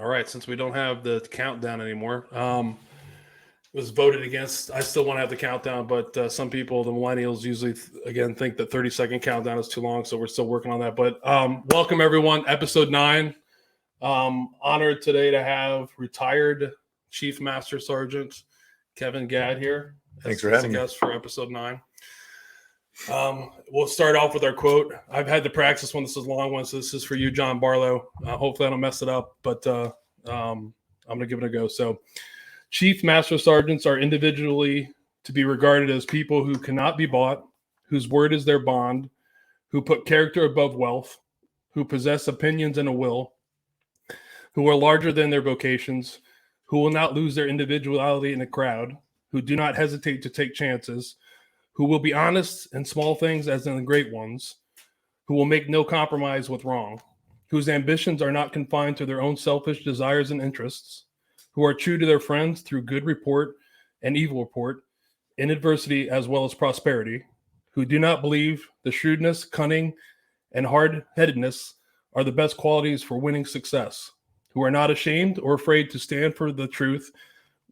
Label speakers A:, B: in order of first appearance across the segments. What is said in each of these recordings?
A: All right, since we don't have the countdown anymore, it was voted against. I still want to have the countdown, but some people, the millennials, usually think that 30-second countdown is too long, so we're still working on that. But welcome everyone, episode 9. Honored today to have retired Chief Master Sergeant Kevin Gadd here.
B: Thanks for having me.
A: As a guest for episode 9. We'll start off with our quote. I've had to practice one. This is a long one, so this is for you, John Barlow. Hopefully I don't mess it up, but I'm going to give it a go. So, Chief Master Sergeants are individually to be regarded as people who cannot be bought, whose word is their bond, who put character above wealth, who possess opinions and a will, who are larger than their vocations, who will not lose their individuality in a crowd, who do not hesitate to take chances, who will be honest in small things as in the great ones, who will make no compromise with wrong, whose ambitions are not confined to their own selfish desires and interests, who are true to their friends through good report and evil report, in adversity as well as prosperity, who do not believe the shrewdness, cunning, and hard-headedness are the best qualities for winning success, who are not ashamed or afraid to stand for the truth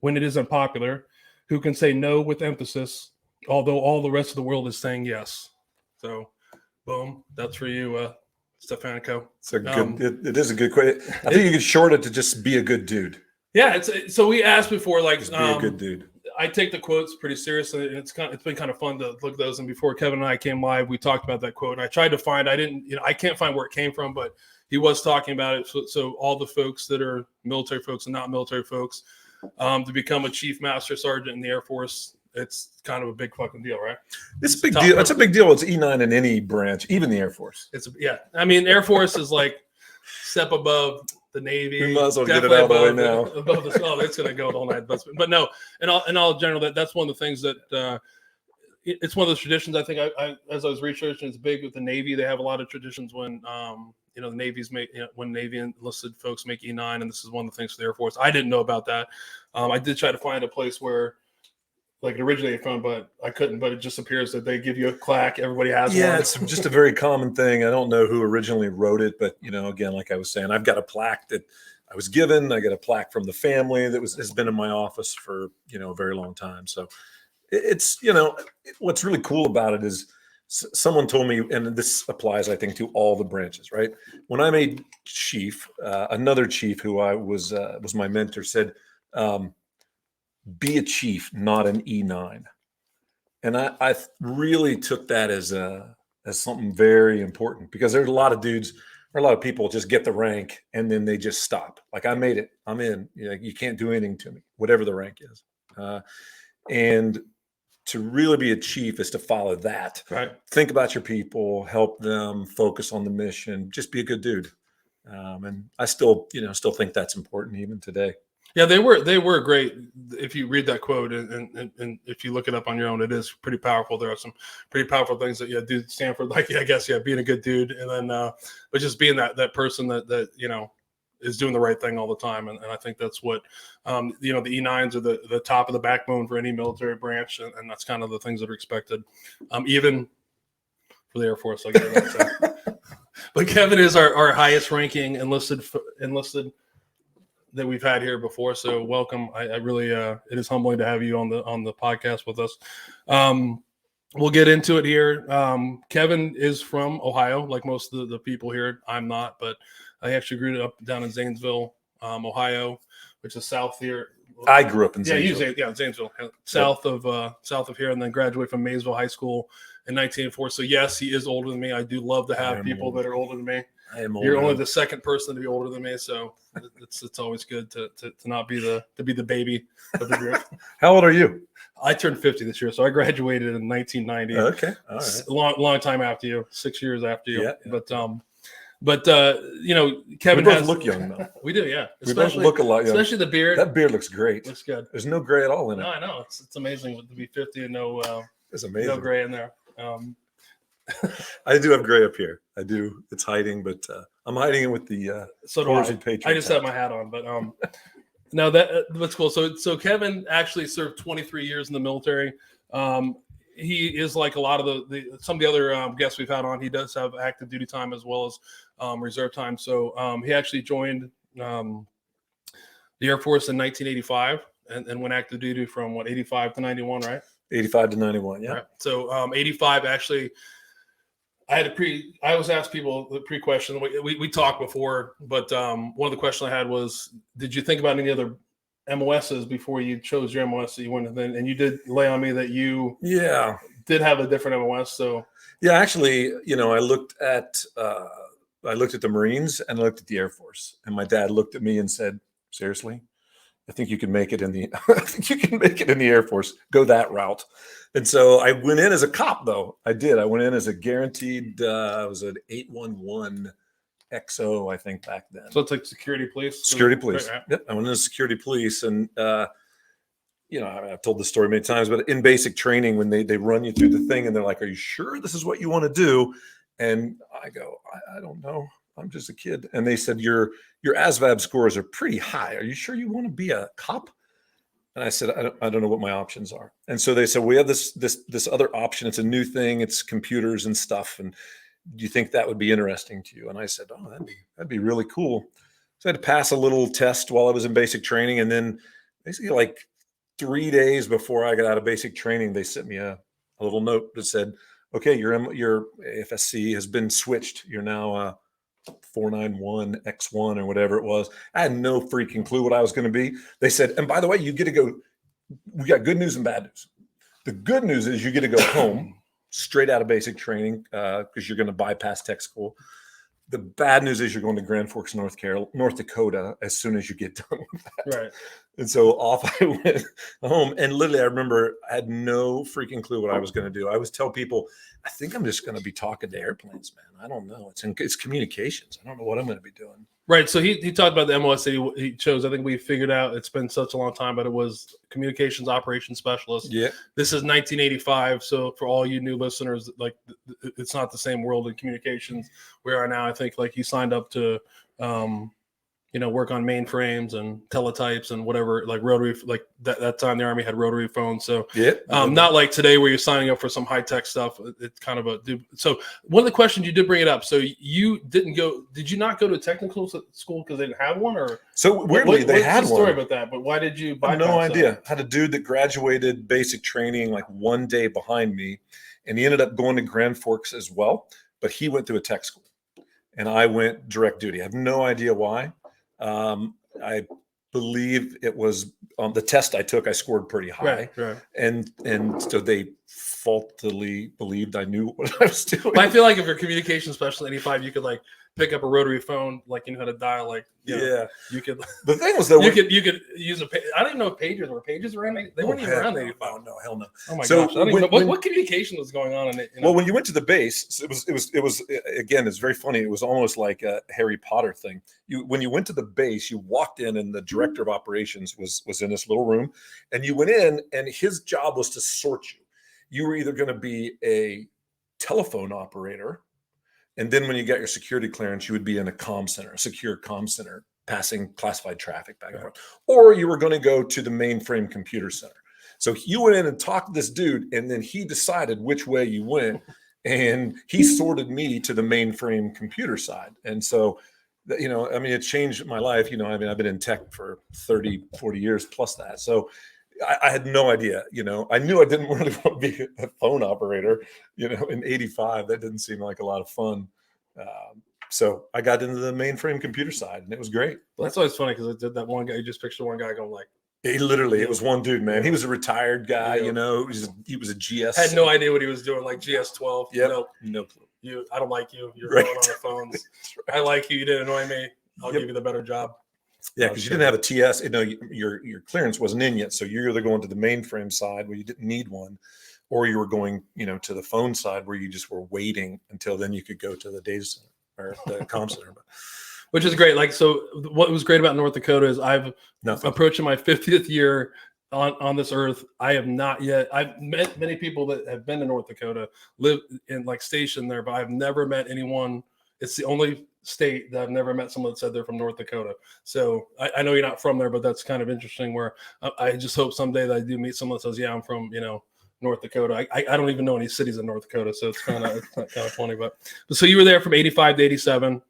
A: when it is unpopular, who can say no with emphasis, although all the rest of the world is saying yes. So, boom, that's for you, Stefanico.
B: It's a good. It is a good question. I think you could short it to just be a good dude.
A: Yeah, so we asked before, like,
B: Just be a good dude.
A: I take the quotes pretty seriously, and it's been kind of fun to look at those. And before Kevin and I came live, we talked about that quote. And I tried to find. I can't find where it came from, but he was talking about it. So all the folks that are military folks and not military folks, to become a Chief Master Sergeant in the Air Force, it's kind of a big fucking deal, right?
B: It's a big deal. It's a big deal. It's E9 in any branch, even the Air Force.
A: I mean, Air Force is like step above the Navy.
B: We might as well get it out of the way now.
A: Above it's going to go all night. But no, in all general, that's one of the things that it's one of those traditions. I think I as I was researching, it's big with the Navy. They have a lot of traditions when the Navy's when Navy enlisted folks make E9, and this is one of the things for the Air Force. I didn't know about that. I did try to find a place where, like, it originated from, but I couldn't. But it just appears that they give you a plaque. Everybody has one.
B: Yeah, it's just a very common thing. I don't know who originally wrote it, but again, like I was saying, I've got a plaque that I was given. I got a plaque from the family that has been in my office for a very long time. So it's what's really cool about it is someone told me, and this applies, I think, to all the branches, right? When I made chief, another chief who I was my mentor said, be a chief, not an E9. And I really took that as something very important, because there's a lot of dudes or a lot of people just get the rank and then they just stop. Like, I made it, I'm in. You can't do anything to me, whatever the rank is. And to really be a chief is to follow that.
A: Right. Think
B: about your people, help them, focus on the mission, just be a good dude. And I still think that's important even today.
A: Yeah, they were great. If you read that quote and if you look it up on your own, it is pretty powerful. There are some pretty powerful things that do stand for, like, I guess, being a good dude, and then but just being that person that is doing the right thing all the time. And I think that's what the E9s are the top of the backbone for any military branch, and that's kind of the things that are expected, even for the Air Force. Like that. But Kevin is our highest ranking enlisted that we've had here before. So welcome. I really, it is humbling to have you on the podcast with us. We'll get into it here. Kevin is from Ohio, like most of the people here. I'm not, but I actually grew up down in Zanesville, Ohio, which is south here.
B: I grew up in Zanesville.
A: Zanesville, south of here, and then graduated from Maysville High School in 1984. So yes, he is older than me. I do love to have people that are older than me. You're only the second person to be older than me, so it's always good to not be the baby of the group.
B: How old are you?
A: I turned 50 this year, so I graduated in 1990.
B: Okay, all right.
A: Long time after you, 6 years after you.
B: Yeah.
A: But Kevin
B: we both look young though.
A: We do, yeah.
B: We both look a lot young.
A: Especially the beard.
B: That beard looks great.
A: Looks good.
B: There's no gray at all in it.
A: No, I know. It's amazing to be 50 and
B: it's amazing.
A: No gray in there.
B: I do have gray up here. I do. It's hiding, but I'm hiding it with the
A: so do
B: Patriot.
A: I just have my hat on, but no, that's cool. So Kevin actually served 23 years in the military. He is like a lot of some of the other guests we've had on. He does have active duty time as well as reserve time. So he actually joined the Air Force in 1985 and went active duty from 85 to 91, right?
B: 85 to 91. Yeah.
A: Right. So 85 actually, I always ask people the pre-question. We talked before, but one of the questions I had was, did you think about any other MOSs before you chose your MOS that you went with? And you did lay on me that you did have a different MOS. So
B: yeah, actually, I looked at the Marines and I looked at the Air Force, and my dad looked at me and said, seriously? I think you can make it in the Air Force. Go that route. And so I went in as a cop, though. I did. I went in as a guaranteed, it was an 811 XO, I think, back then.
A: So it's like security police?
B: Security police.
A: Right.
B: Yep. I went in as security police. And, I've told this story many times, but in basic training, when they run you through the thing and they're like, are you sure this is what you want to do? And I go, I don't know. I'm just a kid. And they said, your ASVAB scores are pretty high. Are you sure you want to be a cop? And I said, I don't know what my options are. And so they said, we have this other option. It's a new thing. It's computers and stuff. And do you think that would be interesting to you? And I said, oh, that'd be really cool. So I had to pass a little test while I was in basic training. And then basically like 3 days before I got out of basic training, they sent me a little note that said, okay, your AFSC has been switched. You're now 491 X1 or whatever it was. I had no freaking clue what I was going to be. They said, and by the way, you get to go. We got good news and bad news. The good news is you get to go home straight out of basic training because you're going to bypass tech school. The bad news is you're going to Grand Forks, North Dakota, as soon as you get done with that. Right. And so off I went home. And literally, I remember I had no freaking clue what I was going to do. I always tell people, I think I'm just going to be talking to airplanes, man. I don't know. It's communications. I don't know what I'm going to be doing.
A: Right. So he talked about the MOS that he chose. I think we figured out, it's been such a long time, but it was communications operations specialist.
B: Yeah.
A: This is 1985. So for all you new listeners, like it's not the same world in communications we are now. I think like he signed up to, work on mainframes and teletypes and whatever, like rotary, like that time the Army had rotary phones. So not like today where you're signing up for some high tech stuff. It's kind of so one of the questions you did bring it up. So did you not go to technical school because they didn't have one, or?
B: So weirdly, they had one.
A: Story about that, but why did you buy?
B: No idea. I had a dude that graduated basic training like one day behind me, and he ended up going to Grand Forks as well, but he went through a tech school and I went direct duty. I have no idea why. I believe it was on the test I took, I scored pretty high. Right. And so they faultily believed I knew what I was doing.
A: I feel like if you're a communication specialist in 85, you could like pick up a rotary phone, like you know how to dial, like you could.
B: The thing was that
A: you could use I don't even know if pagers were around. They weren't even around in 85.
B: Oh no, hell no.
A: Oh my gosh! I don't even know what communication was going on in it.
B: Well, when you went to the base, it was again, it's very funny. It was almost like a Harry Potter thing. When you went to the base, you walked in, and the director of operations was in this little room, and you went in, and his job was to sort you. You were either going to be a telephone operator, and then when you got your security clearance, you would be in a secure comm center, passing classified traffic back and forth, or you were going to go to the mainframe computer center. So you went in and talked to this dude, and then he decided which way you went, and he sorted me to the mainframe computer side. And so, it changed my life. I've been in tech for 30, 40 years plus that. So I had no idea, I knew I didn't really want to be a phone operator, in 85, that didn't seem like a lot of fun. So I got into the mainframe computer side, and it was great.
A: Well, that's always funny because I did that one guy. You just picture one guy going like,
B: it was one dude, man. He was a retired guy, he was a GS.
A: Had no idea what he was doing, like GS-12.
B: Yeah, no clue.
A: I don't like you. You're
B: right
A: going on the phones. Right. I like you. You didn't annoy me. I'll give you the better job.
B: Yeah, because you didn't have a TS. Your clearance wasn't in yet. So you're either going to the mainframe side where you didn't need one, or you were going, to the phone side where you just were waiting until then you could go to the data center or the comm center.
A: Which is great. Like, so what was great about North Dakota is I've approaching my 50th year on this earth. I've met many people that have been to North Dakota, live in like stationed there, but I've never met anyone. It's the only state that I've never met someone that said they're from North Dakota. So I know you're not from there, but that's kind of interesting where I just hope someday that I do meet someone that says, yeah, I'm from, North Dakota. I don't even know any cities in North Dakota. So it's kind of funny, but so you were there from 85 to 87.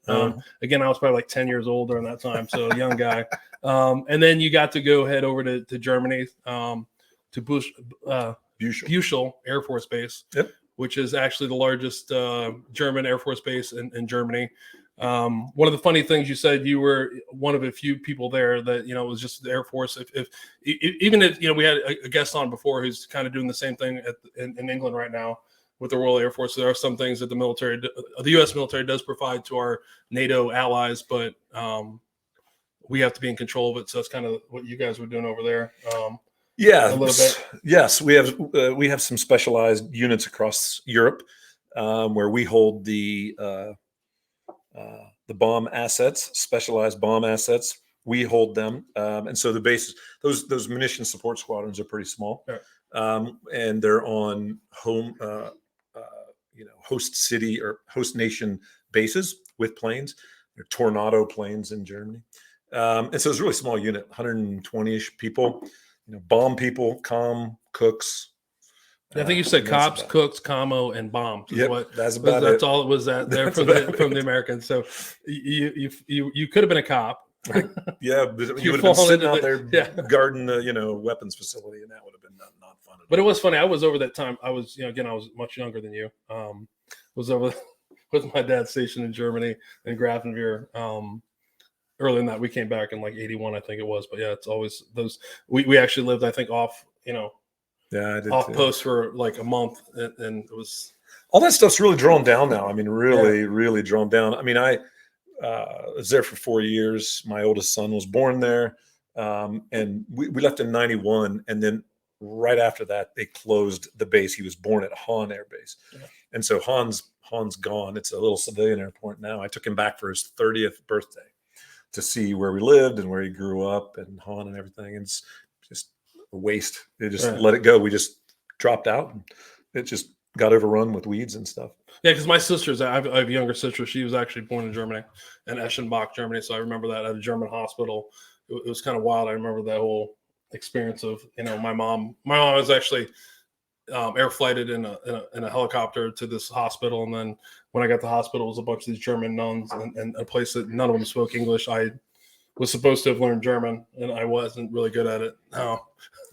A: Again, I was probably like 10 years old during that time. So a young guy. And then you got to go head over to Germany, to Buchel Air Force Base, which is actually the largest German Air Force base in Germany. One of the funny things you said, you were one of a few people there that, it was just the Air Force. Even if, we had a guest on before who's kind of doing the same thing in England right now with the Royal Air Force. There are some things that the U.S. military does provide to our NATO allies, but we have to be in control of it. So that's kind of what you guys were doing over there.
B: Yeah,
A: a little bit.
B: Yes, we have some specialized units across Europe where we hold the bomb assets, specialized bomb assets. We hold them, and so the bases, those munition support squadrons are pretty small, and they're on host city or host nation bases with planes. They're Tornado planes in Germany, and so it's a really small unit, 120-ish people. Bomb people, comm, cooks.
A: I think you said cops, cooks, commo, and bombs.
B: That's
A: all it was that there from the Americans. So you could have been a cop.
B: Yeah, but you would have been sitting out there guarding the weapons facility, and that would have been not fun.
A: But it was funny. I was over that time. I was again, I was much younger than you. Was over with my dad stationed in Germany in Grafenwehr. Early in that, we came back in like 81, I think it was. But yeah, it's always those. We actually lived, I think, off off post for like a month, and it was
B: all that stuff's really drawn down now. I mean, really drawn down. I mean, I was there for 4 years. My oldest son was born there, and we left in 91, and then right after that, they closed the base. He was born at Hahn Air Base, and so Hahn's gone. It's a little civilian airport now. I took him back for his 30th birthday to see where we lived and where he grew up and Hahn and everything. And it's just a waste. They just let it go. We just dropped out, and it just got overrun with weeds and stuff. Yeah,
A: because my sister's, I have a younger sister. She was actually born in Germany, in Eschenbach, Germany. So I remember that at a German hospital. It was kind of wild. I remember that whole experience of, my mom. My mom was actually air flighted in a helicopter to this hospital, and then when I got to the hospital, it was a bunch of these German nuns and a place that none of them spoke English. I was supposed to have learned German, and I wasn't really good at it.
B: Yeah,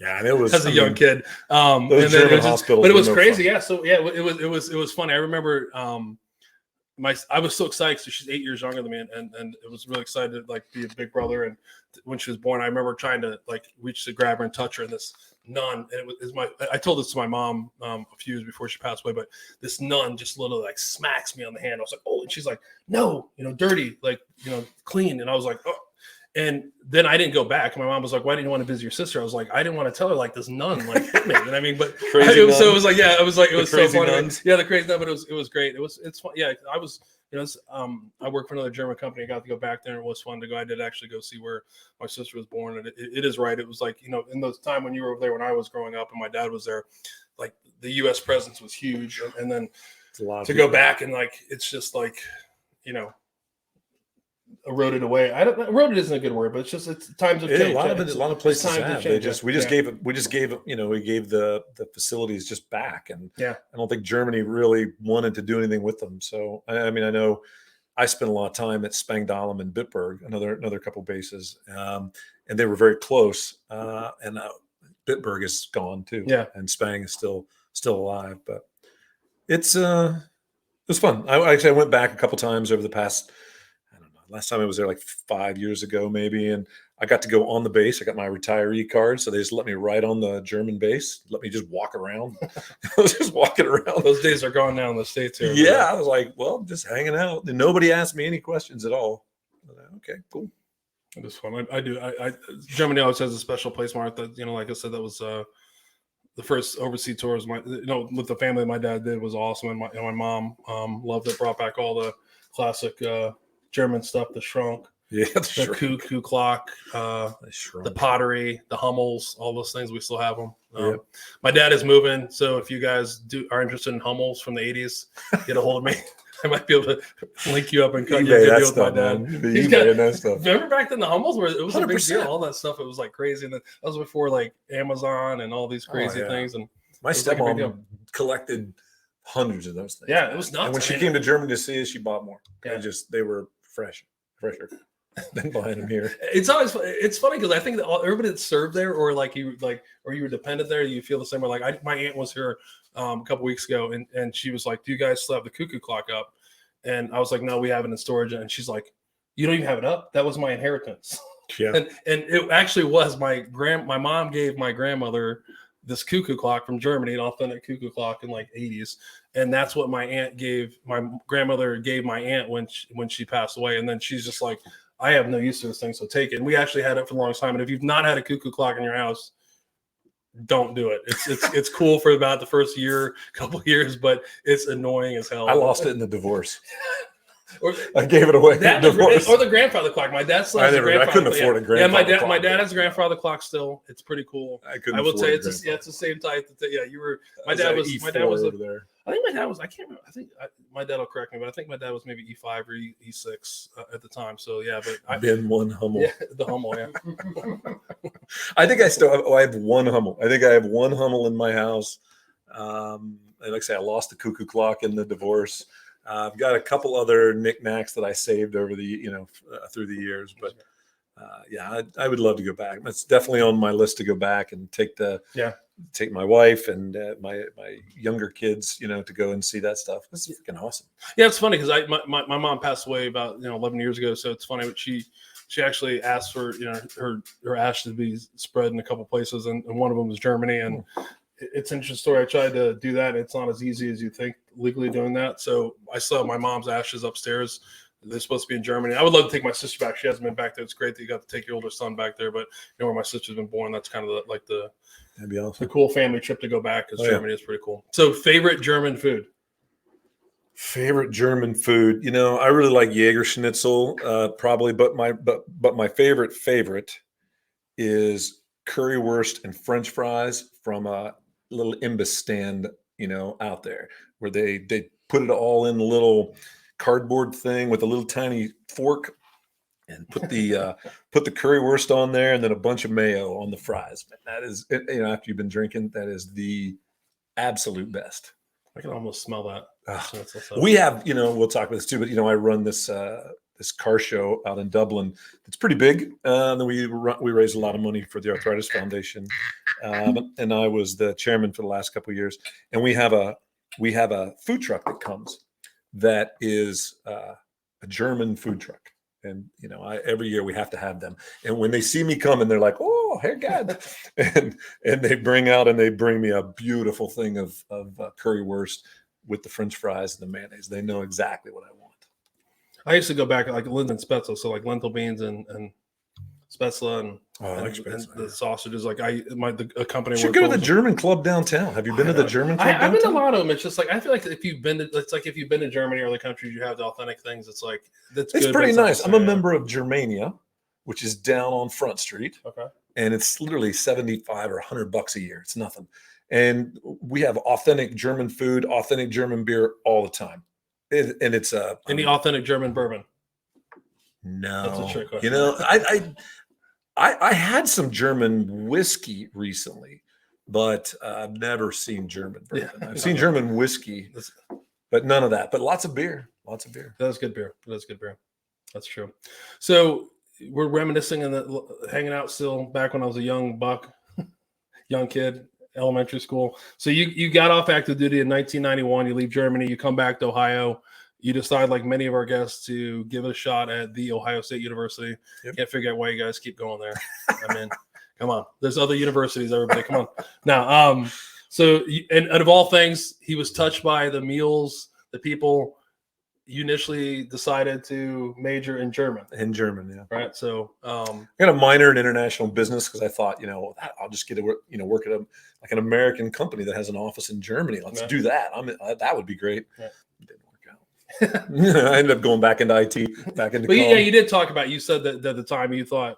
B: and it was
A: as a young kid.
B: Those German hospitals,
A: but it was crazy. Fun. Yeah, so yeah, it was funny. I remember I was so excited because she's 8 years younger than me, and it was really excited to be a big brother. And when she was born, I remember trying to reach to grab her and touch her, and this nun, and I told this to my mom a few years before she passed away, but this nun just literally smacks me on the hand. I was like, oh, and she's like, no, dirty, clean. And I was like, oh. And then I didn't go back. My mom was like, why didn't you want to visit your sister? I was like, I didn't want to tell her this nun hit me. And I mean, but
B: crazy nun.
A: So it was it was so funny.
B: Nuns.
A: Yeah, the crazy nun, but it was great. It's fun. Yeah, I was, I worked for another German company. I got to go back there, and it was fun to go. I did actually go see where my sister was born. And it is right. It was in those time when you were over there, when I was growing up and my dad was there, the U.S. presence was huge. And then to go back and it's just eroded away. Eroded isn't a good word, but it's times have changed.
B: A lot of places have. We gave the facilities just back, and I don't think Germany really wanted to do anything with them. So I mean, I know I spent a lot of time at Spangdahlem and Bitburg, another couple bases, and they were very close. And Bitburg is gone too. Yeah, and Spang is still alive, but it was fun. I went back a couple times over the past. Last time I was there 5 years ago, maybe, and I got to go on the base. I got my retiree card, so they just let me ride on the German base. Let me just walk around. I was just walking around.
A: Those days are gone now in the States here.
B: Yeah, I was like, well, just hanging out. And nobody asked me any questions at all. Okay, cool.
A: It was fun. I do. Germany always has a special place, Mark. That like I said, that was the first overseas tours. With the family my dad did was awesome, and my mom loved it. Brought back all the classic. German stuff, the Schrank, the cuckoo clock, the pottery, the Hummels, all those things. We still have them. My dad is moving, so if you guys are interested in Hummels from the 80s, get a hold of me. I might be able to link you up and cut you a video with my dad.
B: That stuff.
A: Remember back then the Hummels where it was 100%. A big deal, all that stuff. It was crazy, and that was before Amazon and all these crazy things. And
B: my stepmom collected hundreds of those things.
A: Yeah, it was nuts.
B: And when she came to Germany to see us, she bought more. They were fresher. than buying them here.
A: It's funny because I think that everybody that served there, or you were dependent there, you feel the same way. Like my aunt was here a couple weeks ago, and she was like, "Do you guys still have the cuckoo clock up?" And I was like, "No, we have it in storage." And she's like, "You don't even have it up? That was my inheritance."
B: Yeah.
A: And it actually was my mom gave my grandmother this cuckoo clock from Germany, an authentic cuckoo clock in like 80s. And that's what my grandmother gave my aunt when she passed away. And then she's just like, I have no use for this thing, so take it. And we actually had it for a long time. And if you've not had a cuckoo clock in your house, don't do it. It's cool for about the first couple years, but it's annoying as hell.
B: I lost it in the divorce.
A: Or
B: I gave it away.
A: Or the grandfather clock. My dad still has a grandfather.
B: I couldn't afford a grandfather clock.
A: Yeah, my dad has a grandfather clock still. It's pretty cool. I will say it's the same type. You were. My dad was
B: over there.
A: I think my dad was. I can't remember. I think my dad will correct me, but I think my dad was maybe E5 or E6 at the time. So yeah, but
B: I've been one Hummel.
A: Yeah, the Hummel. Yeah.
B: I think I have one Hummel. I think I have one Hummel in my house. And like I say, I lost the cuckoo clock in the divorce. I've got a couple other knickknacks that I saved over through the years, but yeah, I would love to go back. That's definitely on my list to go back and take my wife and my younger kids, to go and see that stuff. It's freaking awesome.
A: Yeah, it's funny because my mom passed away about 11 years ago, so it's funny. But she actually asked for her ashes to be spread in a couple places, and one of them was Germany. And it's an interesting story. I tried to do that. It's not as easy as you think legally doing that. So I still have my mom's ashes upstairs. They're supposed to be in Germany. I would love to take my sister back. She hasn't been back there. It's great that you got to take your older son back there. But where my sister's been born, that's kind of
B: that'd be awesome.
A: The cool family trip to go back, because Germany is pretty cool. So favorite German food?
B: Favorite German food? I really like Jaeger Schnitzel, probably. But my favorite is currywurst and French fries from a little imbiss stand, out there, where they put it all in a little cardboard thing with a little tiny fork, and put the currywurst on there, and then a bunch of mayo on the fries. Man, that is, after you've been drinking, that is the absolute best.
A: I can almost smell that.
B: We have, we'll talk about this too, but I run this car show out in Dublin. It's pretty big. Then we raised a lot of money for the Arthritis Foundation, and I was the chairman for the last couple of years. And we have a food truck that comes that is a German food truck, and every year we have to have them. And when they see me coming, they're like, "Oh, Herr Gadd," and they bring me a beautiful thing of currywurst with the French fries and the mayonnaise. They know exactly what I want.
A: I used to go back like Lindt and Spätzle, so like lentil beans and Spätzle and the sausages. Like a company.
B: You should go to the German club downtown. Have you been to the German club?
A: I've been to a lot of them. It's just like I feel like if you've been to Germany or other countries, you have the authentic things. It's like it's good,
B: pretty nice. I'm a member of Germania, which is down on Front Street.
A: Okay. And
B: it's literally $75 or $100 a year. It's nothing. And we have authentic German food, authentic German beer all the time. And it's
A: any authentic German bourbon?
B: No,
A: that's a trick question.
B: I had some German whiskey recently, but I've never seen German bourbon. Yeah. I've seen German whiskey, but none of that. But lots of beer.
A: That's good beer. That's true. So we're reminiscing and hanging out still back when I was a young kid. Elementary school. So you got off active duty in 1991. You leave Germany. You come back to Ohio. You decide, like many of our guests, to give it a shot at the Ohio State University. Yep. Can't figure out why you guys keep going there. I mean, come on. There's other universities. Everybody, come on. Now, so and of all things, he was touched by the meals, the people. You initially decided to major in German.
B: Yeah.
A: Right. So
B: I got a minor in international business because I thought, I'll just get to work at an American company that has an office in Germany. Let's do that. That would be great. Yeah. It didn't work out. I ended up going back into IT, back into.
A: But yeah, you did talk about. You said that at the time you thought,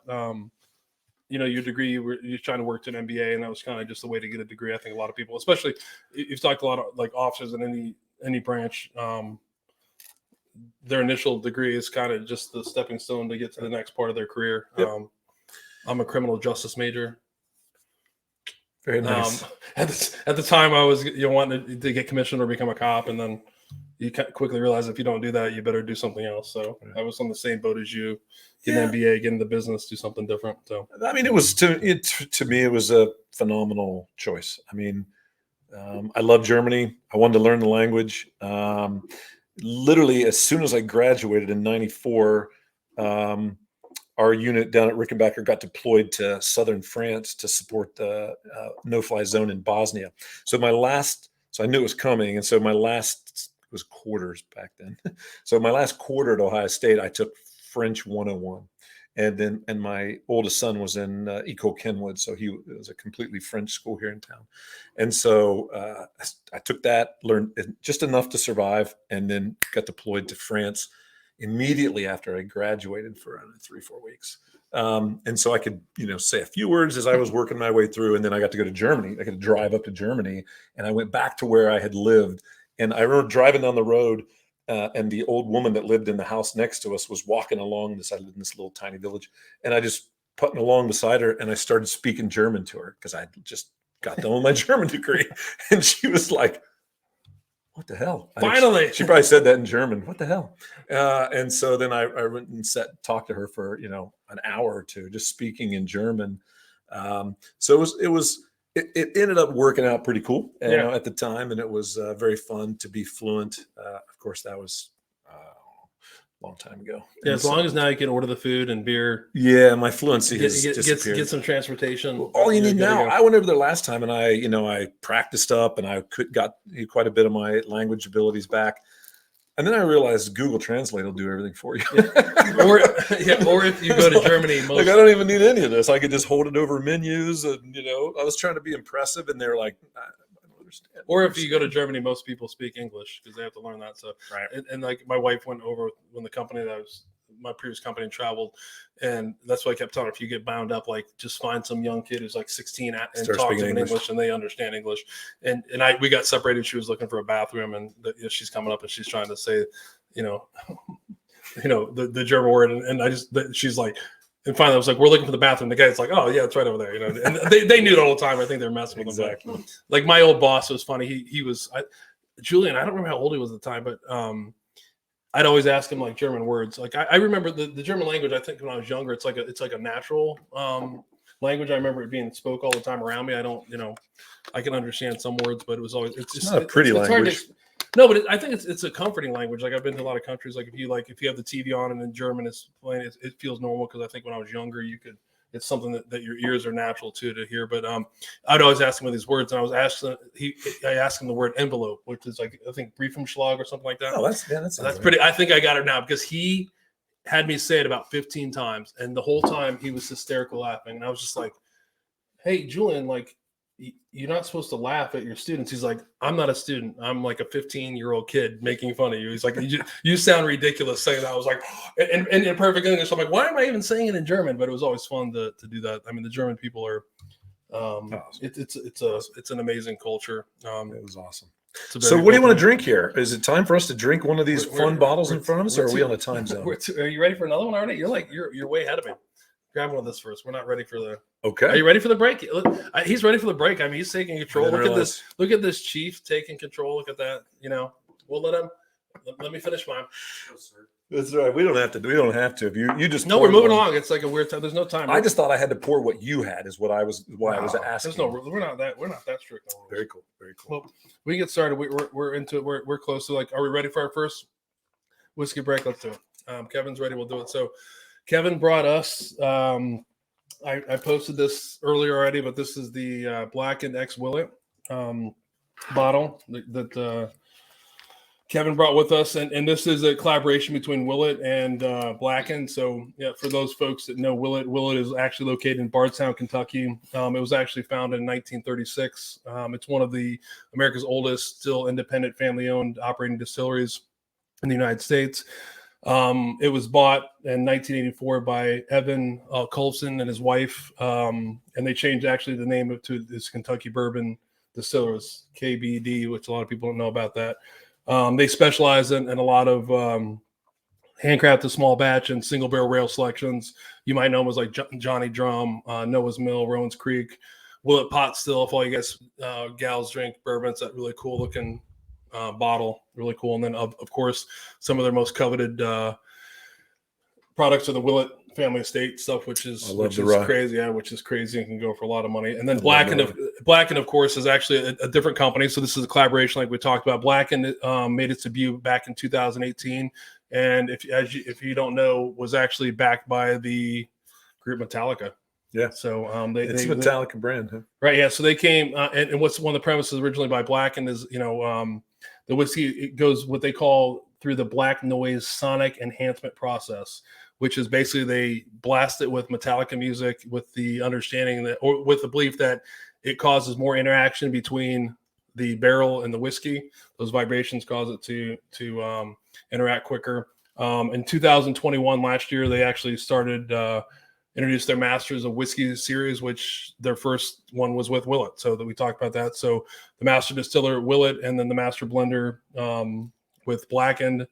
A: your degree, you're trying to work to an MBA, and that was kind of just the way to get a degree. I think a lot of people, especially you've talked to a lot of like officers in any branch. Their initial degree is kind of just the stepping stone to get to the next part of their career. Yep. I'm a criminal justice major.
B: Very nice.
A: At the time, I was wanting to get commissioned or become a cop, and then you quickly realize if you don't do that, you better do something else. So I was on the same boat as you. Get an MBA, get into business, do something different. So
B: I mean, it was to me, it was a phenomenal choice. I mean, I love Germany. I wanted to learn the language. Literally, as soon as I graduated in '94, our unit down at Rickenbacker got deployed to southern France to support the no-fly zone in Bosnia. So I knew it was coming, and so my last it was quarters back then. So my last quarter at Ohio State, I took French 101. And my oldest son was in Eco Kenwood, so it was a completely French school here in town. And so I took that, learned just enough to survive, and then got deployed to France immediately after I graduated for around 3-4 weeks. And so I could, say a few words as I was working my way through, and then I got to go to Germany. I got to drive up to Germany, and I went back to where I had lived. And I remember driving down the road. And the old woman that lived in the house next to us was walking along this. I lived in this little tiny village, and I just putting along beside her, and I started speaking German to her because I just got done with my German degree, and she was like, "What the hell?"
A: Finally,
B: she probably said that in German. What the hell? And so then I went and talked to her for an hour or two, just speaking in German. So it ended up working out pretty cool, at the time, and it was very fun to be fluent. Of course, that was a long time ago.
A: Yeah, as long as now you can order the food and beer.
B: Yeah, my fluency has disappeared.
A: Get some transportation.
B: All you need now. I went over there last time, and I practiced up, and I got quite a bit of my language abilities back. And then I realized Google Translate will do everything for you.
A: or if you go to Germany,
B: I don't even need any of this. I could just hold it over menus, and I was trying to be impressive, and they're like, I don't understand.
A: Or if you go to Germany, most people speak English because they have to learn that. So,
B: right.
A: And like my wife went over when the company that was my previous company traveled, and that's why I kept telling her, if you get bound up, like just find some young kid who's like 16 and talk to them in English, and they understand English. And we got separated. She was looking for a bathroom, and she's coming up and she's trying to say, the German word, and she's like, and finally I was like, we're looking for the bathroom. The guy's like, oh yeah, it's right over there. And they knew it all the time. I think they're messing with
B: exactly.
A: them. Like my old boss was funny. He was Julian. I don't remember how old he was at the time, but I'd always ask him like German words. Like I remember the German language. I think when I was younger, it's like a natural language. I remember it being spoke all the time around me. I don't, I can understand some words, but it was always it's
B: not a pretty language.
A: No, but I think it's a comforting language. Like I've been to a lot of countries. Like if you have the TV on and in German is playing, it feels normal because I think when I was younger, it's something that your ears are natural to hear. But I'd always ask him with these words, and I asked him the word envelope, which is like I think Briefumschlag or something like that.
B: Oh, that's
A: pretty. I think I got it now because he had me say it about 15 times, and the whole time he was hysterical laughing, and I was just like, "Hey, Julian, like you're not supposed to laugh at your students." He's like, "I'm not a student. I'm like a 15-year-old kid making fun of you." He's like, "You sound ridiculous saying that." I was like, and in perfect English, I'm like, "Why am I even saying it in German?" But it was always fun to do that. I mean, the German people are, it's an amazing culture.
B: It was awesome. So what do you want to drink here? Is it time for us to drink one of these fun bottles in front of us, or are we on a time zone?
A: Are you ready for another one already? You're way ahead of me. Grab one of this first. We're not ready for the.
B: Okay.
A: Are you ready for the break? He's ready for the break. I mean, he's taking control. Look at this chief taking control. Look at that. We'll let him. Let me finish mine.
B: That's right. We don't have to. If you just.
A: No, we're moving along. It's like a weird time. There's no time.
B: I just thought I had to pour what you had. Is what I was. Why I was asking.
A: We're not that strict.
B: Very cool. Very cool.
A: Well, we get started. We're into it. We're close to are we ready for our first whiskey break? Let's do it. Kevin's ready. We'll do it. So. Kevin brought us, I posted this earlier already, but this is the Blackened X Willet bottle that Kevin brought with us. And this is a collaboration between Willet and Blackened. So yeah, for those folks that know Willet is actually located in Bardstown, Kentucky. It was actually founded in 1936. It's one of the America's oldest, still independent, family-owned operating distilleries in the United States. It was bought in 1984 by Evan Colson and his wife, and they changed actually the name to this Kentucky Bourbon Distillers, KBD, which a lot of people don't know about that. They specialize in a lot of handcrafted small batch and single barrel rail selections. You might know them as like Johnny Drum, Noah's Mill, Rowan's Creek, Willet Pot Still. If all you guys gals drink bourbon, it's that really cool looking bottle, really cool. And then of course some of their most coveted products are the Willett family estate stuff, which is crazy. Yeah, which is crazy and can go for a lot of money. And then Blackened, of course, is actually a different company. So this is a collaboration, like we talked about. Blackened made its debut back in 2018, and if you don't know, was actually backed by the group Metallica.
B: Yeah.
A: So
B: it's a Metallica brand, huh?
A: Right. Yeah. So they came, and what's one of the premises originally by Blackened is, the whiskey, it goes what they call through the black noise sonic enhancement process, which is basically they blast it with Metallica music with the understanding that, or with the belief that it causes more interaction between the barrel and the whiskey. Those vibrations cause it to interact quicker. In 2021, last year, they actually started introduced their Masters of Whiskey series, which their first one was with Willett. So that we talked about that. So the Master Distiller Willett and then the Master Blender with Blackened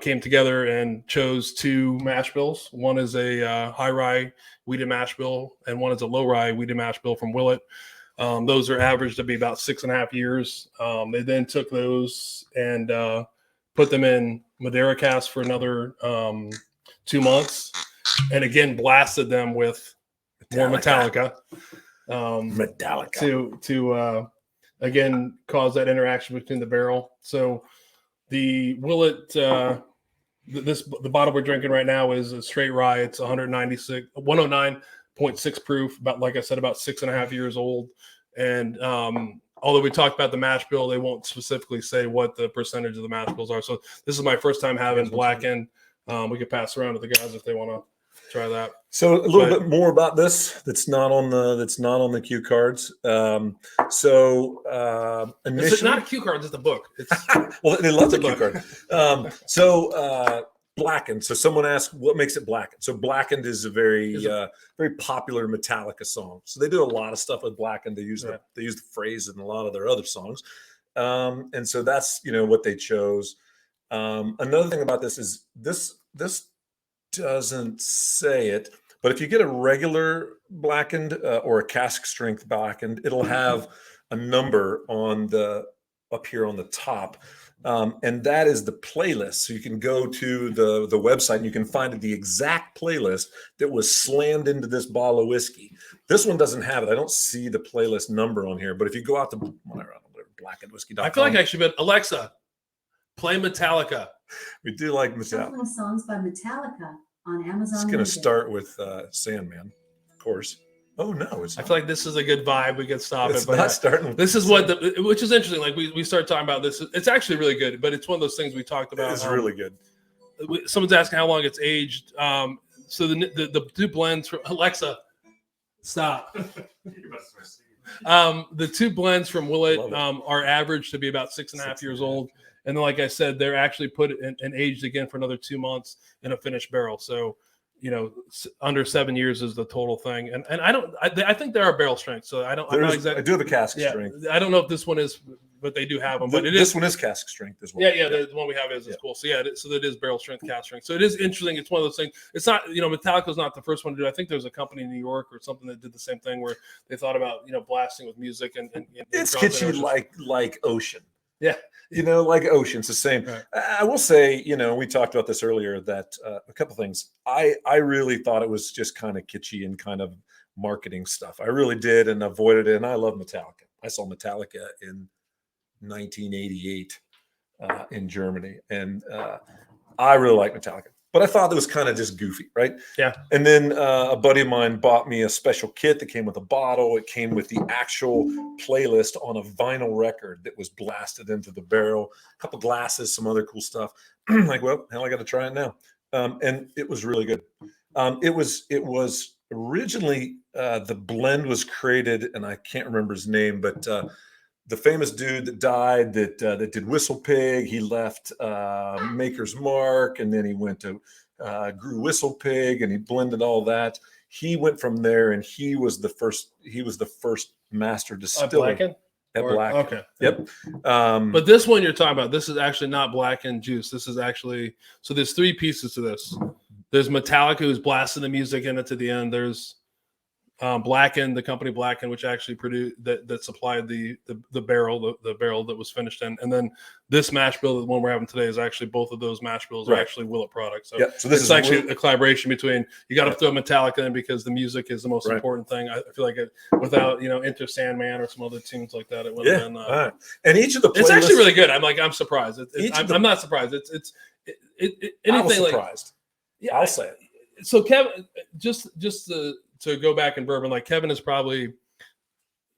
A: came together and chose two mash bills. One is a high rye wheated mash bill, and one is a low rye wheated mash bill from Willett. Those are averaged to be about 6.5 years. They then took those and put them in Madeira cask for another 2 months, and again blasted them with more Metallica. To again cause that interaction between the barrel. So the Willett, the bottle we're drinking right now is a straight rye. It's 109.6 proof. About, like I said, about 6.5 years old. And although we talked about the mash bill, they won't specifically say what the percentage of the mash bills are. So this is my first time having Blackened. We could pass around to the guys if they want to try that.
B: So a little bit more about this that's not on the cue cards. Initially,
A: it's not a cue card, it's a book. It's
B: well, they love the cue card. Blackened. So someone asked, what makes it Blackened? So Blackened is a very popular Metallica song. So they do a lot of stuff with Blackened. They use the phrase in a lot of their other songs, and so that's what they chose. Another thing about this is this doesn't say it, but if you get a regular Blackened or a cask strength Blackened, it'll have a number up here on the top. And that is the playlist. So you can go to the website and you can find the exact playlist that was slammed into this bottle of whiskey. This one doesn't have it. I don't see the playlist number on here, but if you go out to blackenedwhiskey.com.
A: I feel like I should be, Alexa, play Metallica.
B: We do like Metallica.
C: Shuffling songs by Metallica on Amazon.
B: It's going to start with Sandman, of course. Oh no!
A: I feel like this is a good vibe. We can stop
B: it's
A: it. But
B: not starting.
A: This is which is interesting. Like we started talking about this. It's actually really good, but it's one of those things we talked about.
B: It's really good.
A: Someone's asking how long it's aged. So the two blends from Alexa, stop. The two blends from Willett are averaged to be about 6.5 years old, and then, like I said, they're actually put and aged again for another 2 months in a finished barrel. So, under 7 years is the total thing. And I think there are barrel strengths. So I'm not exactly.
B: I do have a cask strength.
A: I don't know if this one is, but they do have them. But
B: this one is cask strength as well.
A: Yeah. The one we have is cool. So so that is barrel strength, cask strength. So it is interesting. It's one of those things. It's not, Metallica's not the first one to do it. I think there's a company in New York or something that did the same thing where they thought about, blasting with music and
B: it's kitschy like Ocean.
A: Yeah.
B: Like Ocean's the same. Right. I will say, we talked about this earlier, that a couple things. I really thought it was just kind of kitschy and kind of marketing stuff. I really did, and avoided it. And I love Metallica. I saw Metallica in 1988 in Germany, and I really like Metallica. But I thought it was kind of just goofy, right?
A: Yeah.
B: And then a buddy of mine bought me a special kit that came with a bottle. It came with the actual playlist on a vinyl record that was blasted into the barrel, a couple glasses, some other cool stuff. Like, well, hell, I got to try it now. And it was really good. It was originally the blend was created, and I can't remember his name, but the famous dude that died that did Whistle Pig, he left Maker's Mark, and then he went to grew Whistle Pig, and he blended all that. He went from there, and he was the first master distiller. At Blackened.
A: Okay.
B: Yep.
A: But this one you're talking about, this is actually not Blackened juice. This is actually, so there's three pieces to this. There's Metallica, who's blasting the music in it to the end. There's Blacken, the company Blacken, which actually produced that supplied the barrel, the barrel that was finished in, and then this mash bill, the one we're having today, is actually both of those mash bills are actually Willet products. So,
B: so this
A: is actually a collaboration between. You got to throw Metallica in because the music is the most important thing. I feel like without Enter Sandman or some other tunes like that, it would have been.
B: And each of the playlists,
A: it's actually really good. I'm surprised. I'm not surprised. It's anything
B: I was surprised. I'll say it.
A: So Kevin, just to go back in bourbon, like Kevin is probably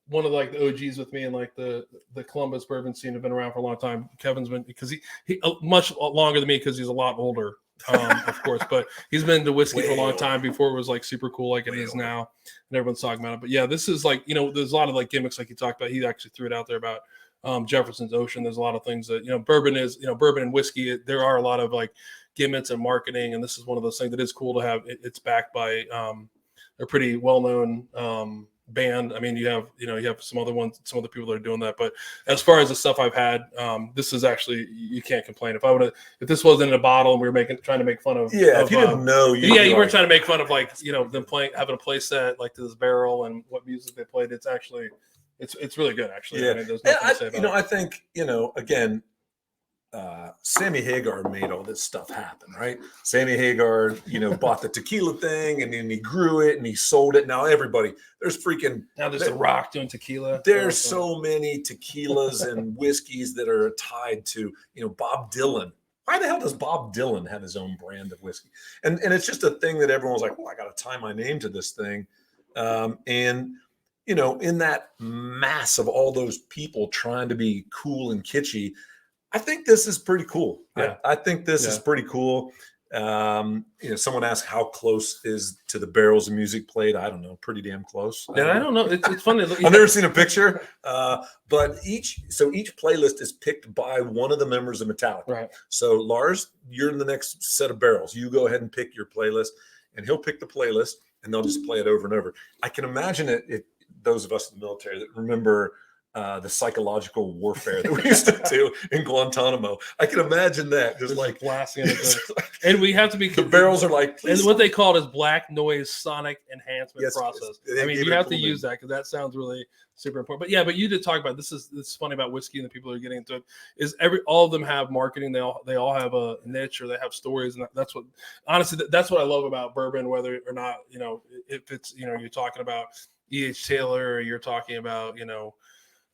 A: one of like the OGs with me, and like the Columbus bourbon scene have been around for a long time. Kevin's been, because he much longer than me because he's a lot older, of course, but he's been into whiskey for a long time before it was like super cool like it is now, and everyone's talking about it. But yeah, this is like, there's a lot of like gimmicks like you talked about. He actually threw it out there about Jefferson's Ocean. There's a lot of things that bourbon is, bourbon and whiskey. There are a lot of like gimmicks and marketing, and this is one of those things that is cool to have. It's backed by a pretty well-known band. I mean, you have some other people that are doing that. But as far as the stuff I've had, this is actually, you can't complain. If this wasn't in a bottle and we were trying to make fun of,
B: if you didn't know,
A: you weren't trying to make fun of like them having a play set like to this barrel and what music they played. It's actually, it's really good actually.
B: Yeah,
A: I mean, there's nothing to say about it.
B: I think again. Sammy Hagar made all this stuff happen, right? Sammy Hagar, bought the tequila thing, and then he grew it and he sold it. Now there's
A: The Rock doing tequila.
B: There's so many tequilas and whiskeys that are tied to, Bob Dylan. Why the hell does Bob Dylan have his own brand of whiskey? And it's just a thing that everyone's like, I got to tie my name to this thing. In that mass of all those people trying to be cool and kitschy, I think this is pretty cool.
A: Yeah.
B: I think this is pretty cool. Someone asked how close is to the barrels of music played. I don't know, pretty damn close.
A: I don't know. It's funny.
B: I've never seen a picture, but each playlist is picked by one of the members of Metallica.
A: Right.
B: So Lars, you're in the next set of barrels. You go ahead and pick your playlist, and he'll pick the playlist, and they'll just play it over and over. I can imagine it those of us in the military that remember the psychological warfare that we used to do in Guantanamo. I can imagine that, just like
A: blasting it. And we have to be,
B: the barrels are like,
A: and what they call it is black noise sonic enhancement process.
B: Yes.
A: I mean, you have to use that because that sounds really super important. But you did talk about this is funny about whiskey and the people that are getting into it is all of them have marketing. They all have a niche, or they have stories, and that's what honestly that's what I love about bourbon, whether or not if it's you're talking about E.H. Taylor, or you're talking about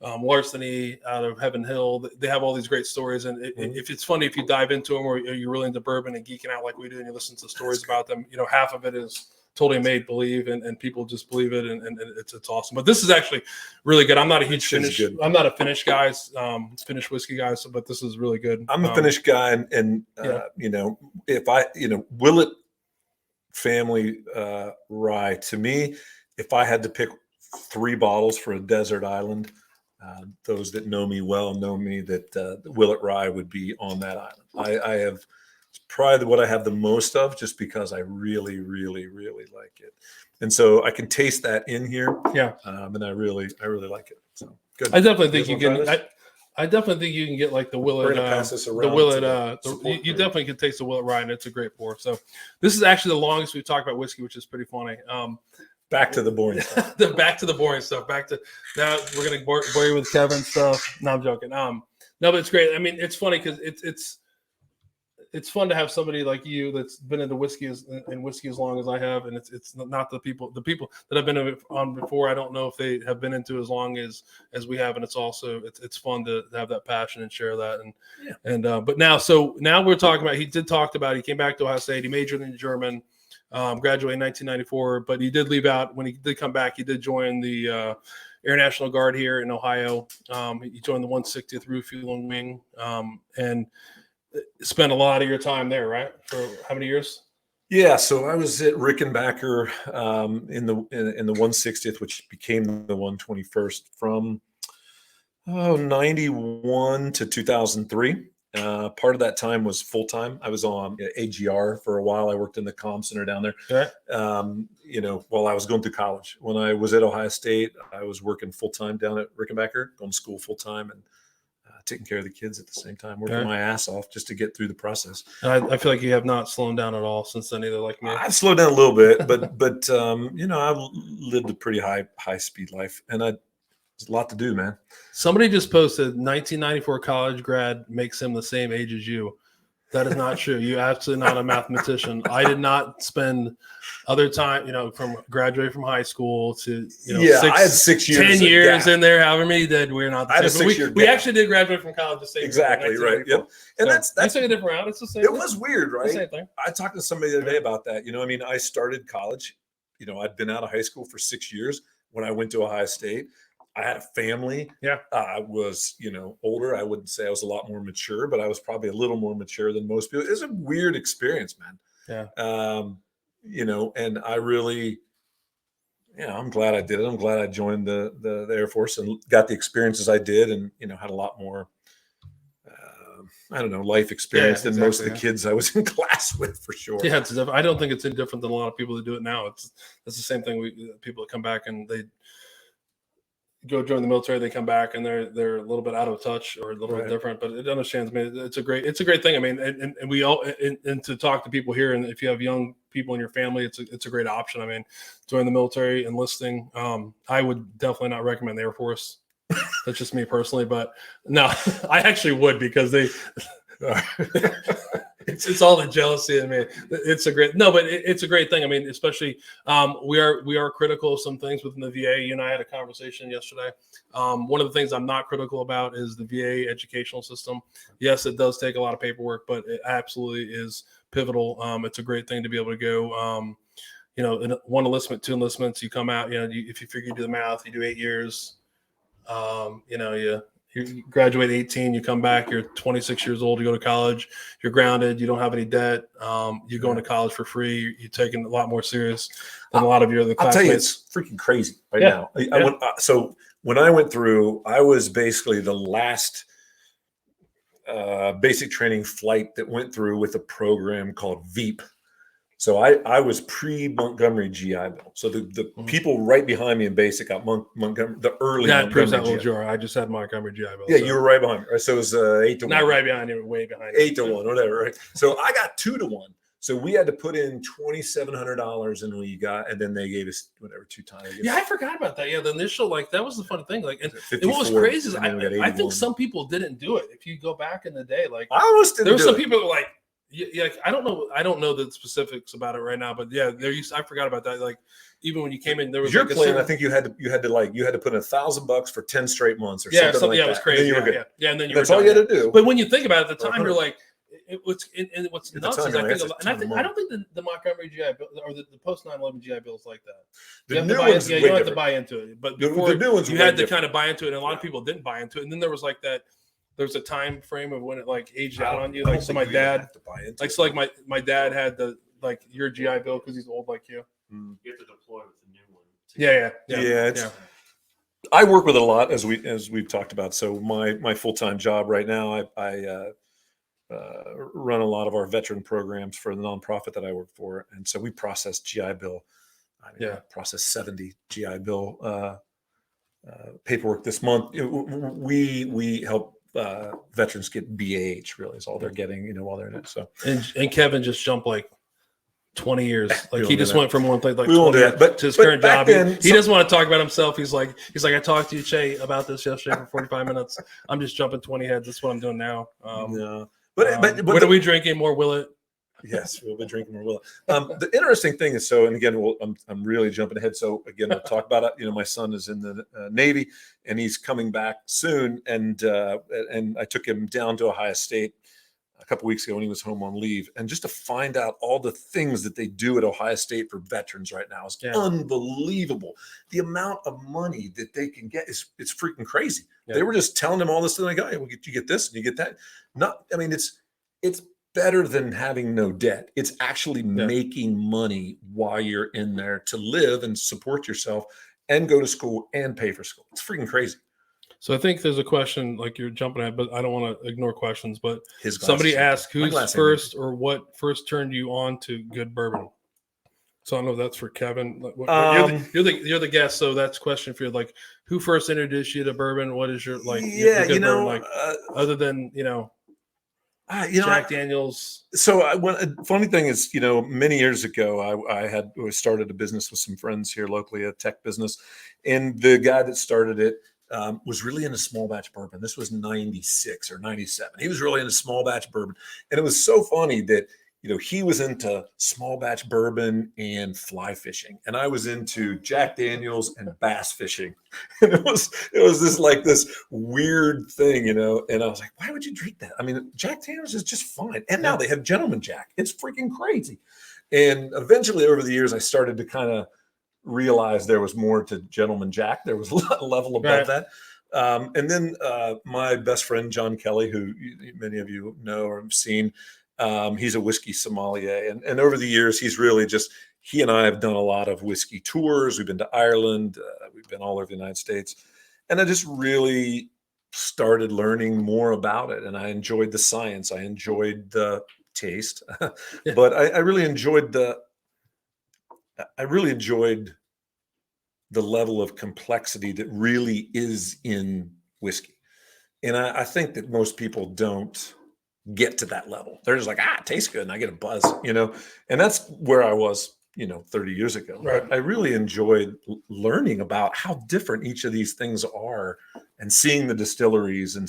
A: Larceny out of Heaven Hill. They have all these great stories, and if it's funny, if you dive into them, or you're really into bourbon and geeking out like we do, and you listen to stories about them, half of it is totally made believe, and people just believe it, and it's awesome. But this is actually really good. I'm not a huge Finnish. I'm not a Finnish guy, Finnish whiskey guy. But this is really good.
B: I'm a Finnish guy, and if I Willet family rye, to me, if I had to pick 3 bottles for a desert island. Those that know me well know me that Willet Rye would be on that island. I have, it's probably what I have the most of, just because I really, really, really like it, and so I can taste that in here.
A: Yeah,
B: and I really like it. So good.
A: I definitely think you can. I definitely think you can get like the Willet. The Willet. You definitely can taste the Willet Rye, and it's a great pour. So this is actually the longest we've talked about whiskey, which is pretty funny.
B: Back to the boring stuff.
A: Back to the boring stuff. Now we're gonna bore you with Kevin stuff. No, I'm joking. No, but it's great. I mean, it's funny because it's fun to have somebody like you that's been into whiskey as long as I have, and it's not the people that I've been on before. I don't know if they have been into as long as we have, and it's also it's fun to have that passion and share that. But now we're talking about. He came back to Ohio State. He majored in German. Graduated in 1994, but he did leave out. When he did come back, he did join the Air National Guard here in Ohio. He joined the 160th Refueling Wing, and spent a lot of your time there, right? For how many years?
B: Yeah, so I was at Rickenbacker in the 160th, which became the 121st from 91 to 2003. Part of that time was full time. I was on AGR for a while. I worked in the comm center down there.
A: Right.
B: While I was going through college. When I was at Ohio State, I was working full time down at Rickenbacker, going to school full time, and taking care of the kids at the same time, working my ass off just to get through the process.
A: And I feel like you have not slowed down at all since then either, like me.
B: I've slowed down a little bit, but you know, I've lived a pretty high speed life, and there's a lot to do, man.
A: Somebody just posted 1994 college grad makes him the same age as you. That is not true. You're absolutely not a mathematician. I did not spend other time, you know, from graduating from high school to, you know,
B: I had 6 years,
A: 10 years in there, however many did. We're not the same. We actually did graduate from college the same
B: exactly right. Yep. And
A: so that's a different route. It's the same.
B: It was weird, right?
A: Same thing.
B: I talked to somebody the other day about that. You know, I mean, I started college. You know, I'd been out of high school for 6 years when I went to Ohio State. I had a family.
A: Yeah.
B: I was, you know, older. I wouldn't say I was a lot more mature, but I was probably a little more mature than most people. It was a weird experience, man.
A: Yeah.
B: You know, and I really, you know, I'm glad I did it. I'm glad I joined the Air Force and got the experiences I did, and, you know, had a lot more, I don't know, life experience than most of the kids I was in class with, for sure.
A: Yeah. I don't think it's any different than a lot of people that do it now. It's the same thing. People that come back and they go join the military, they come back and they're a little bit out of touch or a little bit different, but it understands me. It's a great thing. I mean, and we all, and to talk to people here, and if you have young people in your family, it's a great option. I mean, join the military, enlisting. I would definitely not recommend the Air Force. That's just me personally, but no, I actually would, because it's all the jealousy in me. It's a great thing. I mean, especially we are critical of some things within the VA. You and I had a conversation yesterday. One of the things I'm not critical about is the VA educational system. Yes, it does take a lot of paperwork, but it absolutely is pivotal. It's a great thing to be able to go, you know, in one enlistment, two enlistments, you come out, you know, if you figure you do the math, you do 8 years, you know, you graduate 18, you come back, you're 26 years old, you go to college, you're grounded, you don't have any debt, you're going to college for free, you're taking a lot more serious than a lot of your other classmates.
B: I'll tell you, it's freaking crazy now. So when I went through, I was basically the last basic training flight that went through with a program called VEEP. So I was pre-Montgomery GI Bill. So the people right behind me in basic got Montgomery, the early
A: Montgomery. Proves how
B: GI
A: old you are. I just had Montgomery GI Bill.
B: Yeah, so. You were right behind me. So it was 8 to 1.
A: Not right behind you, way behind.
B: 8 to 1, whatever. Right. So I got 2 to 1. So we had to put in $2,700, and and then they gave us whatever 2 times.
A: Yeah, I forgot about that. Yeah, the initial, like, that was the funny thing. Like, and what was crazy is I think some people didn't do it. If you go back in the day, like,
B: I almost didn't.
A: There were some people who were like. Yeah, I don't know the specifics about it right now, but yeah, I forgot about that. Like, even when you came in, there was
B: your plan. I think you had to put in $1,000 for 10 straight months or something like that.
A: Yeah, it was crazy. Yeah, and then
B: that's all you had to do.
A: But when you think about it, at the time, you're like, what's nuts is I don't think the Montgomery GI Bill or the post 9/11 GI Bill is like that. You don't have to buy into it, but before the new ones, you had to kind of buy into it, and a lot of people didn't buy into it, and then there was like that. There's a time frame of when it like aged out on you. Like, so my dad, my dad had your GI Bill because he's old like you.
D: You have to deploy with the new one.
B: Yeah. I work with it a lot, as we've talked about. So my full-time job right now, I run a lot of our veteran programs for the nonprofit that I work for, and so we process GI Bill. I process 70 GI Bill paperwork this month. We help. Veterans get BAH, really is all they're getting, while they're in it. So
A: and Kevin just jumped like 20 years. Like, he just went from one thing like
B: 20
A: years to his current job. He doesn't want to talk about himself. He's like, I talked to you, Che, about this yesterday for 45 minutes. I'm just jumping 20 heads. That's what I'm doing now. But what are we drinking? More Willet?
B: Yes, we'll be drinking more Willet. The interesting thing is, and again, I'm really jumping ahead. So again, we'll talk about it. My son is in the Navy, and he's coming back soon. And I took him down to Ohio State a couple weeks ago when he was home on leave, and just to find out all the things that they do at Ohio State for veterans right now is unbelievable. The amount of money that they can get it's freaking crazy. Yeah. They were just telling him all this thing, like, oh, you get this and you get that. It's better than having no debt. It's actually making money while you're in there to live and support yourself and go to school and pay for school. It's freaking crazy.
A: So I think there's a question, like, you're jumping at, but I don't want to ignore questions. But somebody asked who's first or what first turned you on to good bourbon? So I don't know if that's for Kevin. Like, you're the guest, so that's a question for you. Like, who first introduced you to bourbon? What is your your good bourbon like? Other than Jack Daniels.
B: So funny thing is, many years ago, I started a business with some friends here locally, a tech business, and the guy that started it was really into small batch bourbon. This was 96 or 97. He was really into small batch bourbon, and it was so funny that he was into small batch bourbon and fly fishing, and I was into Jack Daniels and bass fishing. And it was this weird thing, and I was like, why would you drink that? I mean, Jack Daniels is just fine. And now they have Gentleman Jack. It's freaking crazy. And eventually over the years, I started to kind of realize there was more to Gentleman Jack. There was a level above that. And then my best friend, John Kelly, who many of you know or have seen, he's a whiskey sommelier, and over the years, he and I have done a lot of whiskey tours. We've been to Ireland. We've been all over the United States, and I just really started learning more about it. And I enjoyed the science. I enjoyed the taste, but I really enjoyed the level of complexity that really is in whiskey. And I think that most people don't get to that level. They're just like, it tastes good, and I get a buzz, and that's where I was, 30 years ago.
A: Right.
B: I really enjoyed learning about how different each of these things are, and seeing the distilleries, and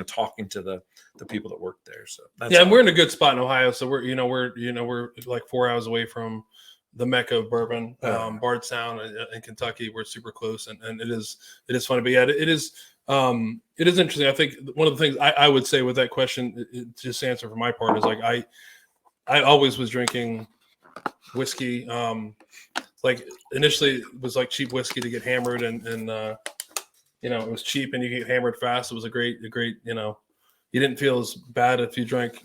B: talking to the people that work there. So
A: and we're in a good spot in Ohio. So we're like 4 hours away from the Mecca of bourbon, Bardstown in Kentucky. We're super close, and it is fun to be at. It is interesting. I think one of the things I would say with that question, just answer for my part, is like I always was drinking whiskey. Like initially it was like cheap whiskey to get hammered, and it was cheap and you get hammered fast. It was a great, you didn't feel as bad if you drank,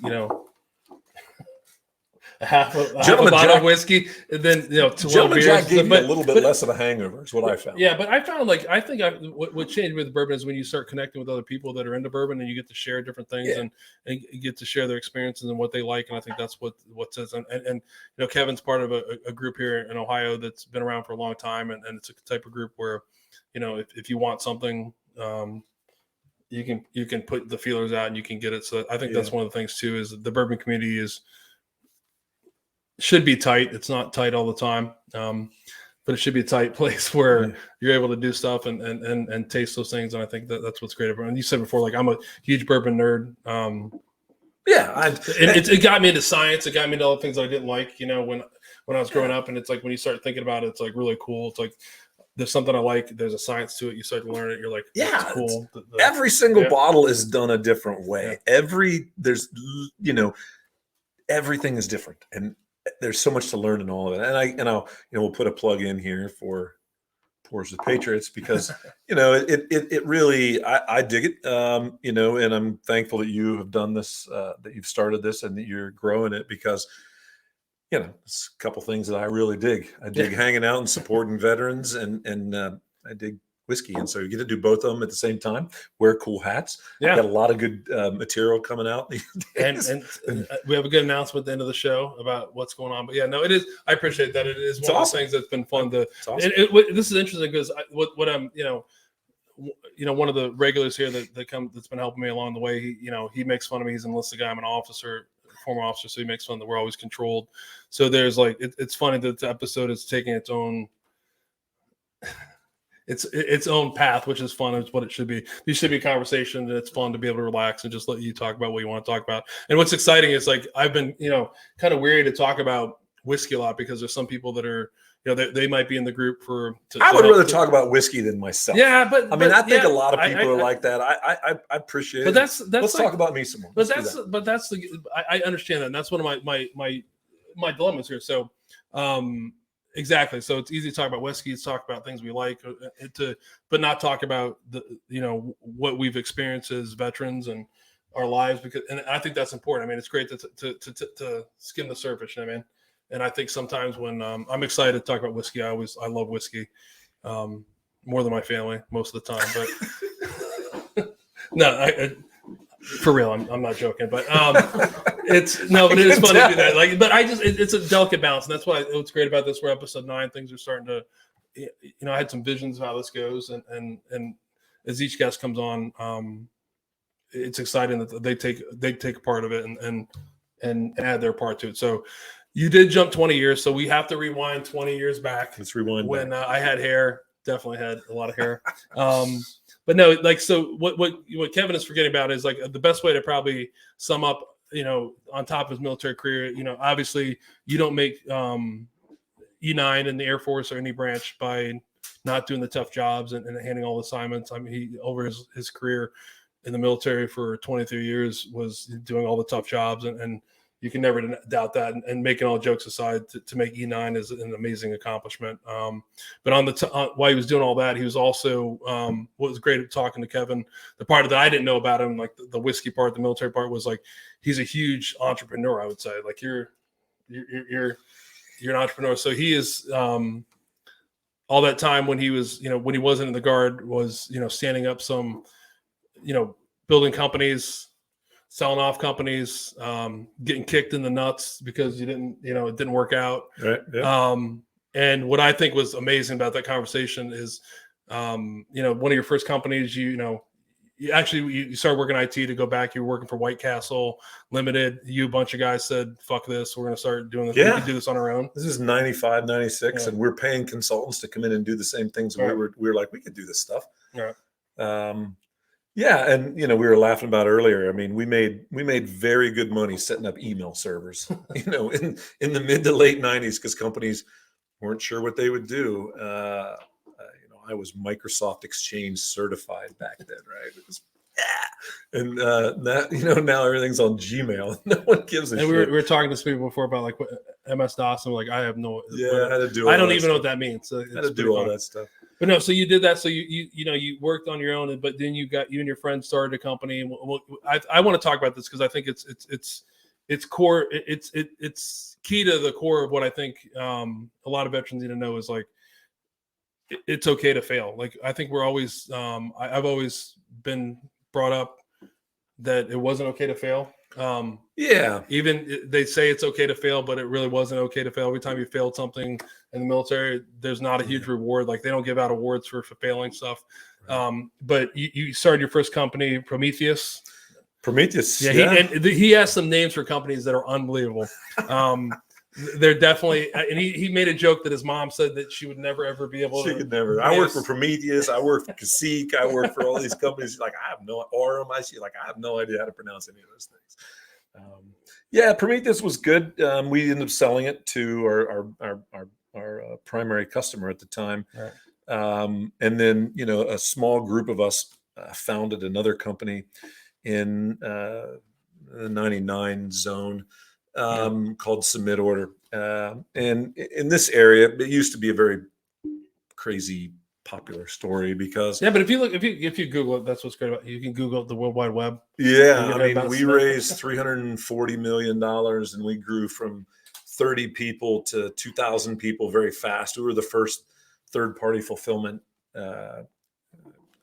A: half a bottle of whiskey, and then 12 beers.
B: Jack gave me a little bit less of a hangover, is what I found.
A: Yeah, but I found what changed with bourbon is when you start connecting with other people that are into bourbon, and you get to share different things, and you get to share their experiences and what they like. And I think that's what says. And Kevin's part of a group here in Ohio that's been around for a long time, and it's a type of group where if you want something, you can put the feelers out and you can get it. So I think that's one of the things too, is the bourbon community should be tight. It's not tight all the time, but it should be a tight place where you're able to do stuff and taste those things. And I think that's what's great about it. And you said before, like, I'm a huge bourbon nerd. It got me into science. It got me into all the things I didn't like, when I was growing up. And it's like, when you start thinking about it, it's like really cool. It's like, there's something I like. There's a science to it. You start to learn it. You're like, that's cool.
B: Every single bottle is done a different way. Everything is different. And there's so much to learn in all of it. And we'll put a plug in here for Pours with Patriots, because, it really, I dig it. And I'm thankful that you have done this, that you've started this, and that you're growing it, because, it's a couple things that I really dig. I dig hanging out and supporting veterans, and I dig whiskey. And so you get to do both of them at the same time, wear cool hats. Got a lot of good material coming out.
A: And we have a good announcement at the end of the show about what's going on. But it is, I appreciate that. It is one of those things that's been fun to, awesome. This is interesting, because what I'm, one of the regulars here that's been helping me along the way, he makes fun of me. He's an enlisted guy. I'm an officer, former officer. So he makes fun that we're always controlled. So there's like, it's funny that the episode is taking its own, its own path, which is fun. It's what it should be. These should be conversations, and it's fun to be able to relax and just let you talk about what you want to talk about. And what's exciting is, like, I've been, kind of weary to talk about whiskey a lot, because there's some people that are, they might be in the group
B: I would rather talk about whiskey than myself.
A: Yeah, but
B: I think a lot of people are like that. I appreciate it.
A: But let's
B: talk about me some more.
A: I understand that. And that's one of my dilemmas here. So, exactly. So it's easy to talk about whiskey, to talk about things we like, but not talk about what we've experienced as veterans and our lives, and I think that's important. I mean, it's great to skim the surface. I mean, and I think sometimes when I'm excited to talk about whiskey, I love whiskey more than my family most of the time. But no, for real, I'm not joking. But But it is
B: can
A: funny to
B: tell.
A: do that. Like, but it's a delicate balance, and that's what's great about this. We're episode 9, things are starting to, I had some visions of how this goes, and as each guest comes on, it's exciting that they take a part of it and add their part to it. So you did jump 20 years, so we have to rewind 20 years back.
B: Let's rewind
A: when
B: back.
A: I had hair, definitely had a lot of hair. But no, like, so what Kevin is forgetting about is like the best way to probably sum up, on top of his military career, obviously you don't make E9 in the Air Force or any branch by not doing the tough jobs and handling all the assignments. I mean, he over his career in the military for 23 years was doing all the tough jobs, and you can never doubt that. And making all jokes aside, to make E9 is an amazing accomplishment. But while he was doing all that, he was also what was great at talking to Kevin. The part that I didn't know about him, like the whiskey part, the military part, was like he's a huge entrepreneur. I would say, like you're an entrepreneur. So he is all that time when he was, when he wasn't in the Guard, was standing up some, building companies, selling off companies, getting kicked in the nuts because you didn't, it didn't work out.
B: Right. Yeah.
A: And what I think was amazing about that conversation is, one of your first companies, you started working IT to go back. You were working for White Castle Limited. A bunch of guys said, fuck this. We're going to start doing this.
B: Yeah.
A: We can do this on our own.
B: This is 95, 96,
A: Yeah.
B: and we're paying consultants to come in and do the same things.
A: Right.
B: We were like, we could do this stuff.
A: Yeah.
B: Yeah, and we were laughing about earlier. I mean, we made very good money setting up email servers, in the mid to late 90s, because companies weren't sure what they would do. I was Microsoft Exchange certified back then, right? It was, and now everything's on Gmail. No one gives a
A: And
B: shit.
A: we were talking to some people before about like MS DOS, and we're like, I have no.
B: Yeah, I had to do.
A: I don't even know what that means. So
B: I had to do all that stuff.
A: But no, so you did that. So you worked on your own, but then you and your friend started a company. And I want to talk about this because I think it's core. It's key to the core of what I think a lot of veterans need to know is like it's okay to fail. Like I think we're always I've always been brought up that it wasn't okay to fail.
B: Yeah.
A: Even they say it's okay to fail, but it really wasn't okay to fail. Every time you failed something in the military, there's not a huge reward. Like they don't give out awards for failing stuff. But you started your first company, Prometheus.
B: Yeah.
A: He has some names for companies that are unbelievable. They're definitely, and he made a joke that his mom said that she would never ever be able to.
B: She could never. I worked for Prometheus. I worked for Cacique. I worked for all these companies. Like I have no idea how to pronounce any of those things. Yeah, Prometheus was good. We ended up selling it to our primary customer at the time, right. And then a small group of us founded another company in the 99 zone. Called Submit Order. And in this area, it used to be a very crazy popular story because
A: but if you Google it, that's what's great about it. You can Google the World Wide Web.
B: Yeah, I mean, we raised $340 million and we grew from 30 people to 2,000 people very fast. We were the first third-party fulfillment,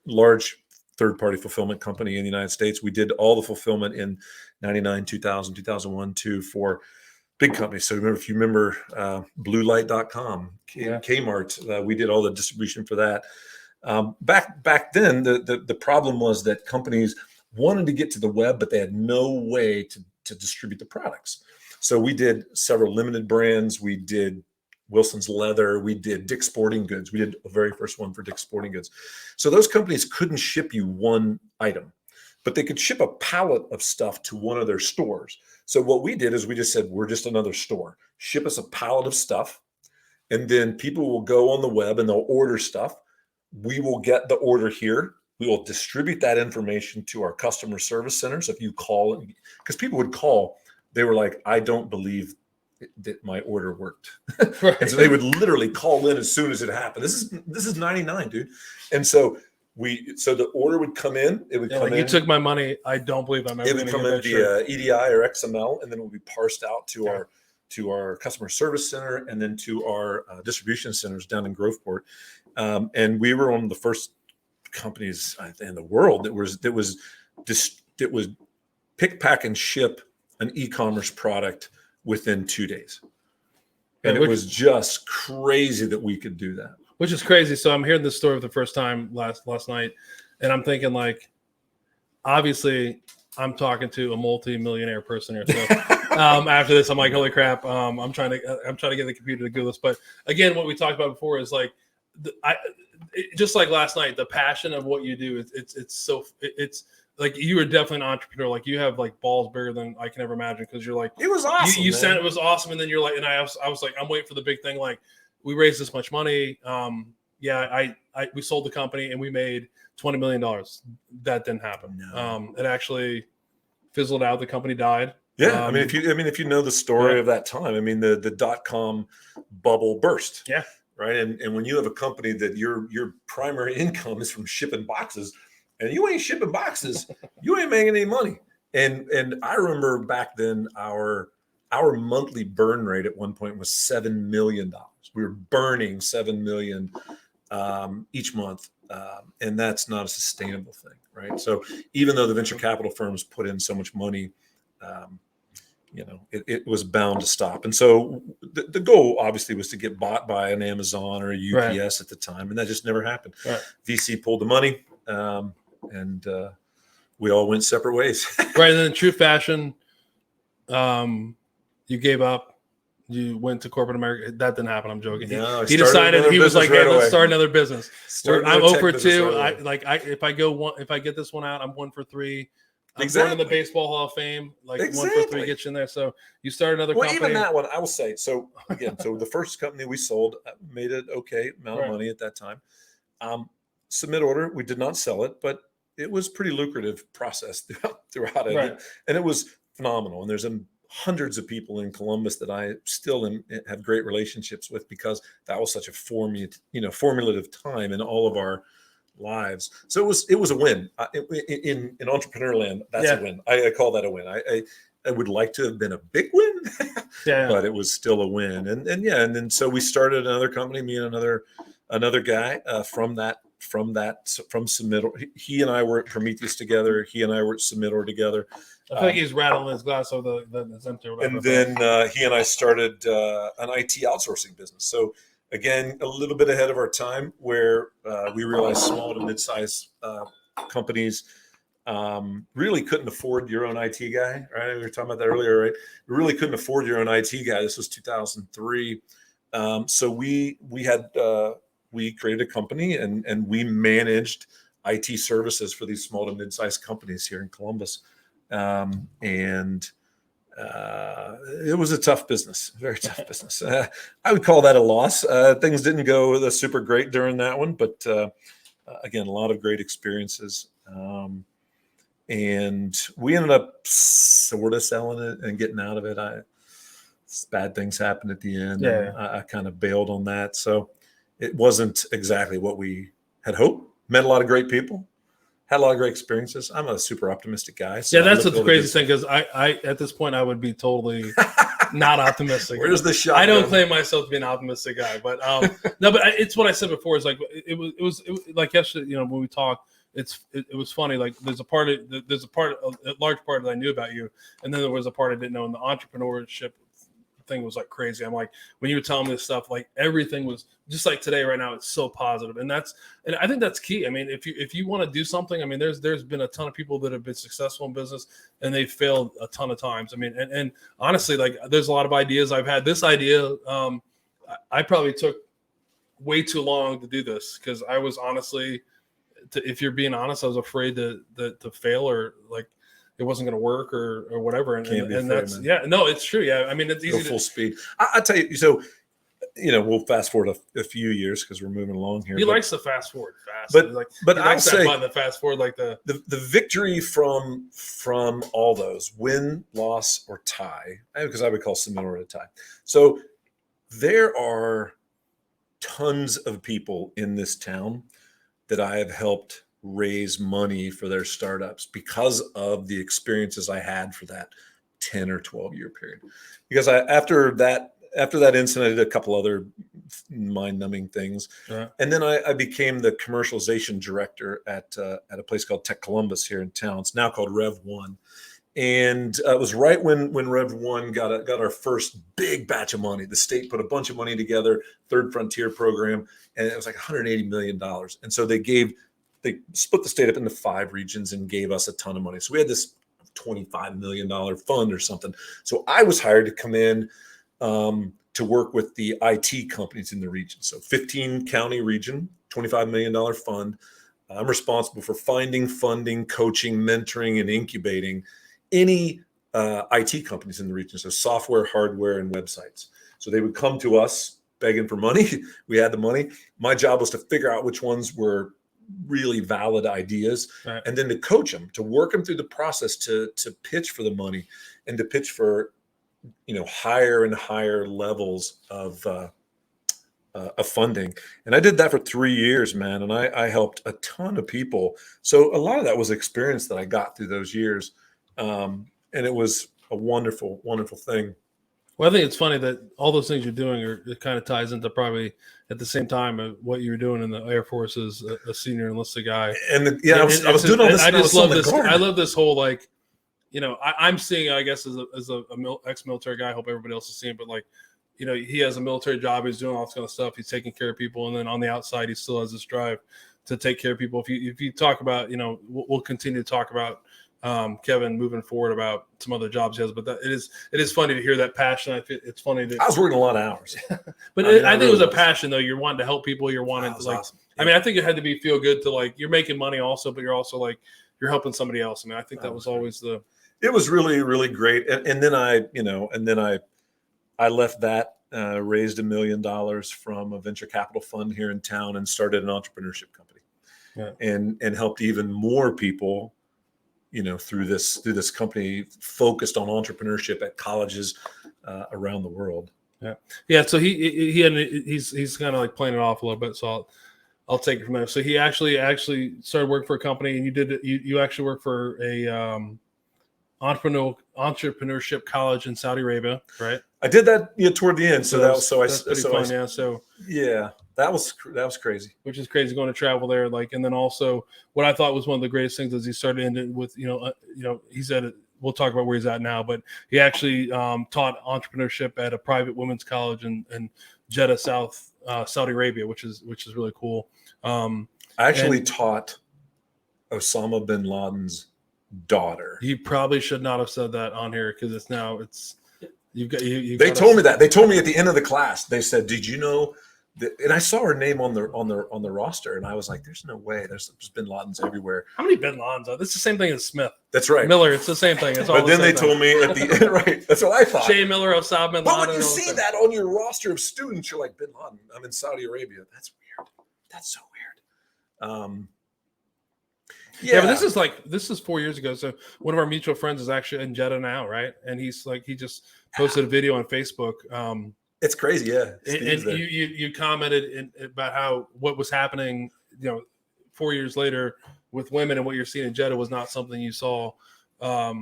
B: large third-party fulfillment company in the United States. We did all the fulfillment in 99, 2000, 2001, 2 for big companies. So if you remember bluelight.com, Kmart, we did all the distribution for that. Back then, the problem was that companies wanted to get to the web, but they had no way to distribute the products. So we did several limited brands. We did Wilson's Leather. We did Dick's Sporting Goods. We did the very first one for Dick's Sporting Goods. So those companies couldn't ship you one item, but they could ship a pallet of stuff to one of their stores. So what we did is we just said, we're just another store. Ship us a pallet of stuff, and then people will go on the web and they'll order stuff. We will get the order here. We will distribute that information to our customer service centers. If you call, because people would call, they were like, I don't believe that my order worked. Right. And so they would literally call in as soon as it happened. This is 99, dude. And so the order would come in. It would come in.
A: You took my money. I don't believe I'm ever going to get that shirt.
B: It would come in via EDI or XML, and then it would be parsed out to our customer service center and then to our distribution centers down in Groveport. And we were one of the first companies in the world that was pick, pack, and ship an e-commerce product within 2 days.
A: Yeah,
B: And it was just crazy that we could do that.
A: Which is crazy. So I'm hearing this story for the first time last night, and I'm thinking like, obviously, I'm talking to a multi-millionaire person here. So after this, I'm like, holy crap! I'm trying to get the computer to do this. But again, what we talked about before is like, just like last night, the passion of what you do. It's like you are definitely an entrepreneur. Like you have like balls bigger than I can ever imagine because you're like,
B: It was awesome.
A: You said it was awesome, and then you're like, and I was like, I'm waiting for the big thing. Like we raised this much money. We sold the company and we made $20 million. That didn't happen.
B: No.
A: It actually fizzled out. The company died.
B: Yeah, I mean, if you know the story of that time, I mean, the .com bubble burst.
A: Yeah.
B: Right. And when you have a company that your primary income is from shipping boxes, and you ain't shipping boxes, you ain't making any money. And I remember back then our monthly burn rate at one point was $7 million. We were burning $7 million each month. And that's not a sustainable thing, right? So even though the venture capital firms put in so much money, it was bound to stop. And so the goal obviously was to get bought by an Amazon or a UPS at the time, and that just never happened. Right. VC pulled the money, and we all went separate ways.
A: Right, and then in true fashion, you gave up. You went to corporate America. That didn't happen. I'm joking.
B: No,
A: he decided he was like, "Hey, let's start another business." I'm 0 for 2. If I get this one out, I'm 1 for 3. I'm going to the Baseball Hall of Fame. Like 1 for 3 gets you in there. So you start another company.
B: Even that one, I will say. So again, so the first company we sold made an okay amount of money at that time. Submit order. We did not sell it, but it was pretty lucrative process throughout it, and it was phenomenal. And there's hundreds of people in Columbus that I still have great relationships with because that was such a formative time in all of our lives. So it was a win in entrepreneur land. That's a win. I call that a win. I would like to have been a big win, but it was still a win. And then so we started another company, me and another guy from Submitor. He and I were at Prometheus together. He and I were at Submitor together.
A: I feel like he's rattling his glass over the empty.
B: And then he and I started an IT outsourcing business. So again, a little bit ahead of our time, where we realized small to mid-sized companies really couldn't afford your own IT guy. Right? We were talking about that earlier, right? We really couldn't afford your own IT guy. This was 2003. So we created a company and we managed IT services for these small to mid-sized companies here in Columbus. It was a tough business, very tough business. I would call that a loss. Things didn't go super great during that one, but again, a lot of great experiences. And we ended up sort of selling it and getting out of it. Bad things happened at the end. Yeah. I kind of bailed on that. So it wasn't exactly what we had hoped. Met a lot of great people. Had a lot of great experiences. I'm a super optimistic guy. So
A: that's the crazy thing, because I at this point I would be totally not optimistic.
B: Where's the shot?
A: I don't claim myself to be an optimistic guy, but no, but it's what I said before. Is like it was like yesterday. When we talked, it was funny. Like there's a large part that I knew about you, and then there was a part I didn't know. And the entrepreneurship thing was like crazy. I'm like, when you were telling me this stuff, like everything was just like today right now, it's so positive. And I think that's key. I mean, if you want to do something, I mean, there's been a ton of people that have been successful in business and they've failed a ton of times. I mean, and honestly, like there's a lot of ideas. I've had this idea. I probably took way too long to do this because I was honestly, if you're being honest, I was afraid to fail or like it wasn't going to work or whatever. And that's, man. No, it's true. Yeah. I mean, it's easy.
B: Go full speed. I tell you, so, we'll fast forward a few years because we're moving along here.
A: He likes to fast forward fast.
B: But I'll say
A: the fast forward, like the
B: victory from all those win, loss, or tie, because I would call Submitor a tie. So there are tons of people in this town that I have helped raise money for their startups because of the experiences I had for that 10 or 12 year period. Because after that incident, I did a couple other mind-numbing things. Yeah. And then I became the commercialization director at a place called Tech Columbus here in town. It's now called Rev 1. And it was right when Rev One got our first big batch of money. The state put a bunch of money together, Third Frontier program, and it was like $180 million. And so they split the state up into 5 regions and gave us a ton of money. So we had this $25 million fund or something. So I was hired to come in to work with the IT companies in the region. So 15 county region, $25 million fund. I'm responsible for finding, funding, coaching, mentoring, and incubating any IT companies in the region. So software, hardware, and websites. So they would come to us begging for money. We had the money. My job was to figure out which ones were really valid ideas,
A: right,
B: and then to coach them, to work them through the process, to pitch for the money, and to pitch for higher and higher levels of funding. And I did that for 3 years, man. And I helped a ton of people. So a lot of that was experience that I got through those years. And it was a wonderful, wonderful thing.
A: Well, I think it's funny that all those things you're doing it kind of ties into probably at the same time of what you were doing in the Air Force as a senior enlisted guy.
B: And I was doing all this.
A: I just love this. I love this whole, like, I'm seeing, I guess, as a ex-military guy, I hope everybody else is seeing, but like, he has a military job. He's doing all this kind of stuff. He's taking care of people. And then on the outside, he still has this drive to take care of people. If you talk about, we'll continue to talk about Kevin moving forward about some other jobs he has, but it is funny to hear that passion. It's funny that
B: I was working a lot of hours,
A: but I think it was a passion though. You're wanting to help people. You're wanting to like,
B: awesome. Yeah.
A: I mean, I think it had to be feel good to like, you're making money also, but you're also like, you're helping somebody else. I mean, I think that was always
B: it was really, really great. And then I left that, raised $1 million from a venture capital fund here in town and started an entrepreneurship company, and helped even more people, through this company focused on entrepreneurship at colleges around the world.
A: Yeah. So he's kind of like playing it off a little bit. So I'll take it from there. So he actually started working for a company, and you actually work for a entrepreneurship college in Saudi Arabia, right?
B: I did that toward the end. So that was crazy.
A: Which is crazy going to travel there. Like, and then also what I thought was one of the greatest things is he started ending with, he said, we'll talk about where he's at now, but he actually taught entrepreneurship at a private women's college in Jeddah, Saudi Arabia, which is really cool.
B: I actually taught Osama bin Laden's daughter.
A: You probably should not have said that on here because
B: They told me that. They told me at the end of the class. They said, "Did you know?" And I saw her name on the roster, and I was like, "There's no way. There's bin Ladens everywhere."
A: How many bin Ladens are? This is the same thing as Smith.
B: That's right,
A: Miller. It's the same thing. It's all
B: but then they told me at the end, right? That's what I thought.
A: Shane Miller, Osama bin Laden.
B: But when you see that on your roster of students, you're like, bin Laden. I'm in Saudi Arabia. That's weird. That's so weird.
A: Yeah, but this is 4 years ago. So one of our mutual friends is actually in Jeddah now, right? And he just posted a video on Facebook.
B: It's crazy, yeah.
A: And you commented about what was happening, 4 years later with women, and what you're seeing in Jeddah was not something you saw, 4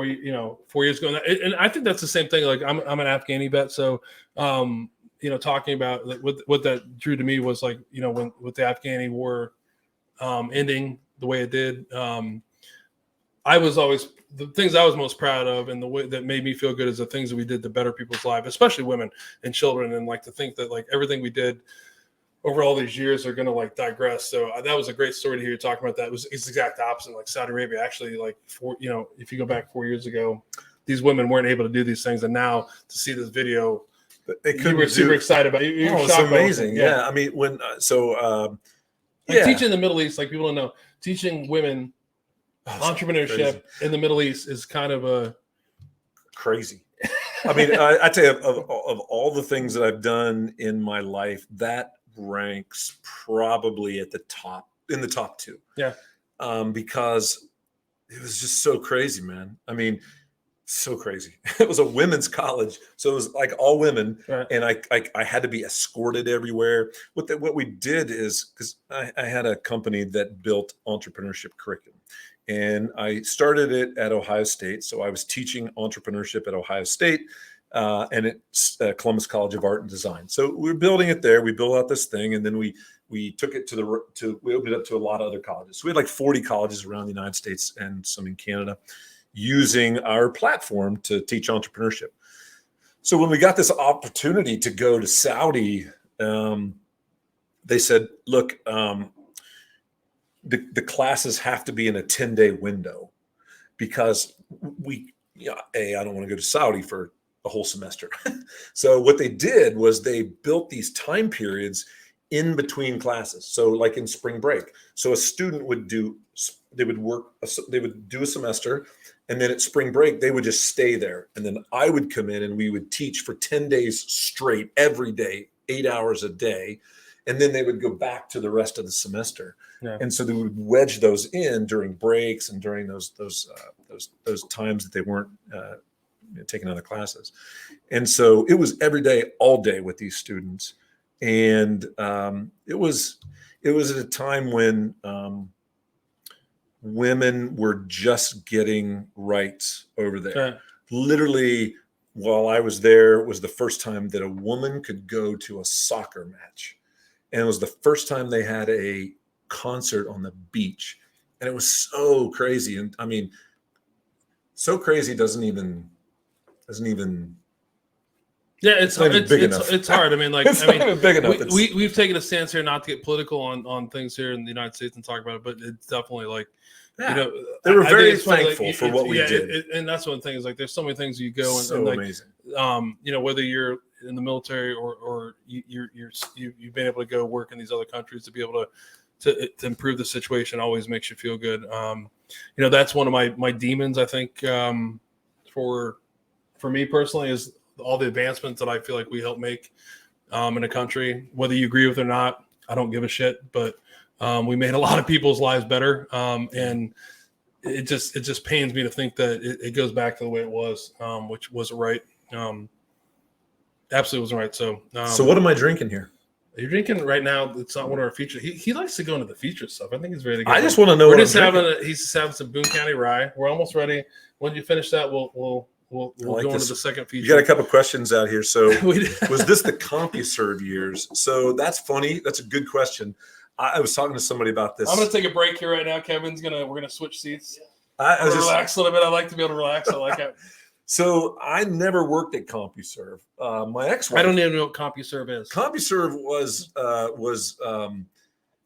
A: years ago. And I think that's the same thing. Like I'm an Afghani vet, so talking about like, what that drew to me was like when with the Afghani war ending the way it did, I was always the things I was most proud of, and the way that made me feel good is the things that we did to better people's lives, especially women and children, and like to think that like everything we did over all these years are going to like digress. So that was a great story to hear you talking about that. It's the exact opposite. Like Saudi Arabia, actually, like if you go back 4 years ago, these women weren't able to do these things, and now to see this video, you were super excited about it.
B: It's amazing. Yeah. I mean, when
A: teaching in the Middle East, like people don't know, teaching women entrepreneurship in the Middle East is kind of a
B: crazy. I mean, I tell you, of all the things that I've done in my life, that ranks probably in the top two.
A: Yeah.
B: Because it was just so crazy, man. I mean, so crazy. It was a women's college, so it was like all women, right. And I had to be escorted everywhere. What we did is, because I had a company that built entrepreneurship curriculum, and I started it at Ohio State. So I was teaching entrepreneurship at Ohio State, and it's Columbus College of Art and Design. So we're building it there. We built out this thing, and then we took it we opened it up to a lot of other colleges. So we had like 40 colleges around the United States and some in Canada using our platform to teach entrepreneurship. So when we got this opportunity to go to Saudi, they said, look, the classes have to be in a 10-day window because I don't want to go to Saudi for a whole semester. So what they did was they built these time periods in between classes. So like in spring break. So a student would do a semester, and then at spring break, they would just stay there. And then I would come in and we would teach for 10 days straight, every day, 8 hours a day. And then they would go back to the rest of the semester.
A: Yeah.
B: And so they would wedge those in during breaks and during those times that they weren't taking other classes. And so it was every day, all day with these students. And it was at a time when women were just getting rights over there.
A: Okay.
B: Literally, while I was there, was the first time that a woman could go to a soccer match. And it was the first time they had a concert on the beach. And it was so crazy. And I mean, so crazy doesn't even
A: Yeah, it's
B: not even big enough.
A: It's hard. I mean, like,
B: it's not even big enough.
A: We've taken a stance here not to get political on things here in the United States and talk about it, but it's definitely like,
B: Yeah.
A: you know,
B: They were
A: I
B: very
A: think it's funny,
B: thankful for what we did.
A: And that's one thing is like, there's so many things you go and,
B: So
A: and like,
B: amazing.
A: you know, whether you're in the military or you've been able to go work in these other countries to be able to improve the situation always makes you feel good. You know, that's one of my demons, I think, for me personally, is all the advancements that I feel like we help make in a country, whether you agree with it or not. I don't give a shit, but we made a lot of people's lives better. And it just pains me to think that it goes back to the way it was, which wasn't right. Absolutely wasn't right. So
B: what am I drinking here?
A: You're drinking right now. It's not one of our features. He likes to go into the feature stuff. I think he's ready to go.
B: I just want to know what
A: He's
B: I'm drinking.
A: just having some Boone County rye. We're almost ready. When you finish that, we'll
B: like
A: go into
B: this.
A: the second feature.
B: You got a couple questions out here. So
A: We-
B: was this the CompuServe years? So that's funny. That's a good question. I was talking to somebody about this.
A: I'm gonna take a break here right now. We're gonna switch seats.
B: I was just,
A: Relax a little bit. I like to be able to relax. I like it.
B: so I never worked at CompuServe. My ex-wife.
A: I don't even know what CompuServe is.
B: CompuServe was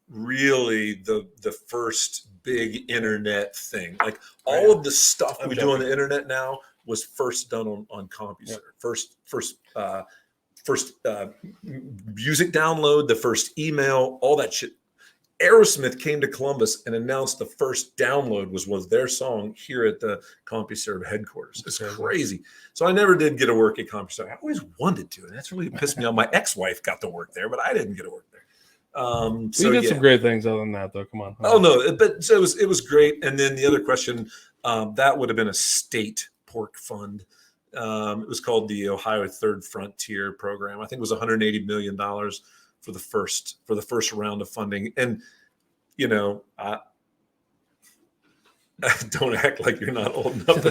B: really the first big internet thing. Like all of the stuff
A: I'm
B: we do on
A: joking.
B: the internet now was first done on CompuServe.
A: Yep.
B: First music download, the first email, all that shit. Aerosmith came to Columbus and announced the first download was their song here at the CompuServe headquarters. It's crazy. So I never did get to work at CompuServe. I always wanted to, and that's really pissed me off. My ex-wife got to work there, but I didn't get to work there.
A: We did some great things other than that, though. Come on.
B: Oh no, but so it was great. And then the other question, that would have been a state pork fund. It was called the Ohio Third Frontier Program. I think it was $180 million for the first round of funding. And you know, don't act like you're not old enough.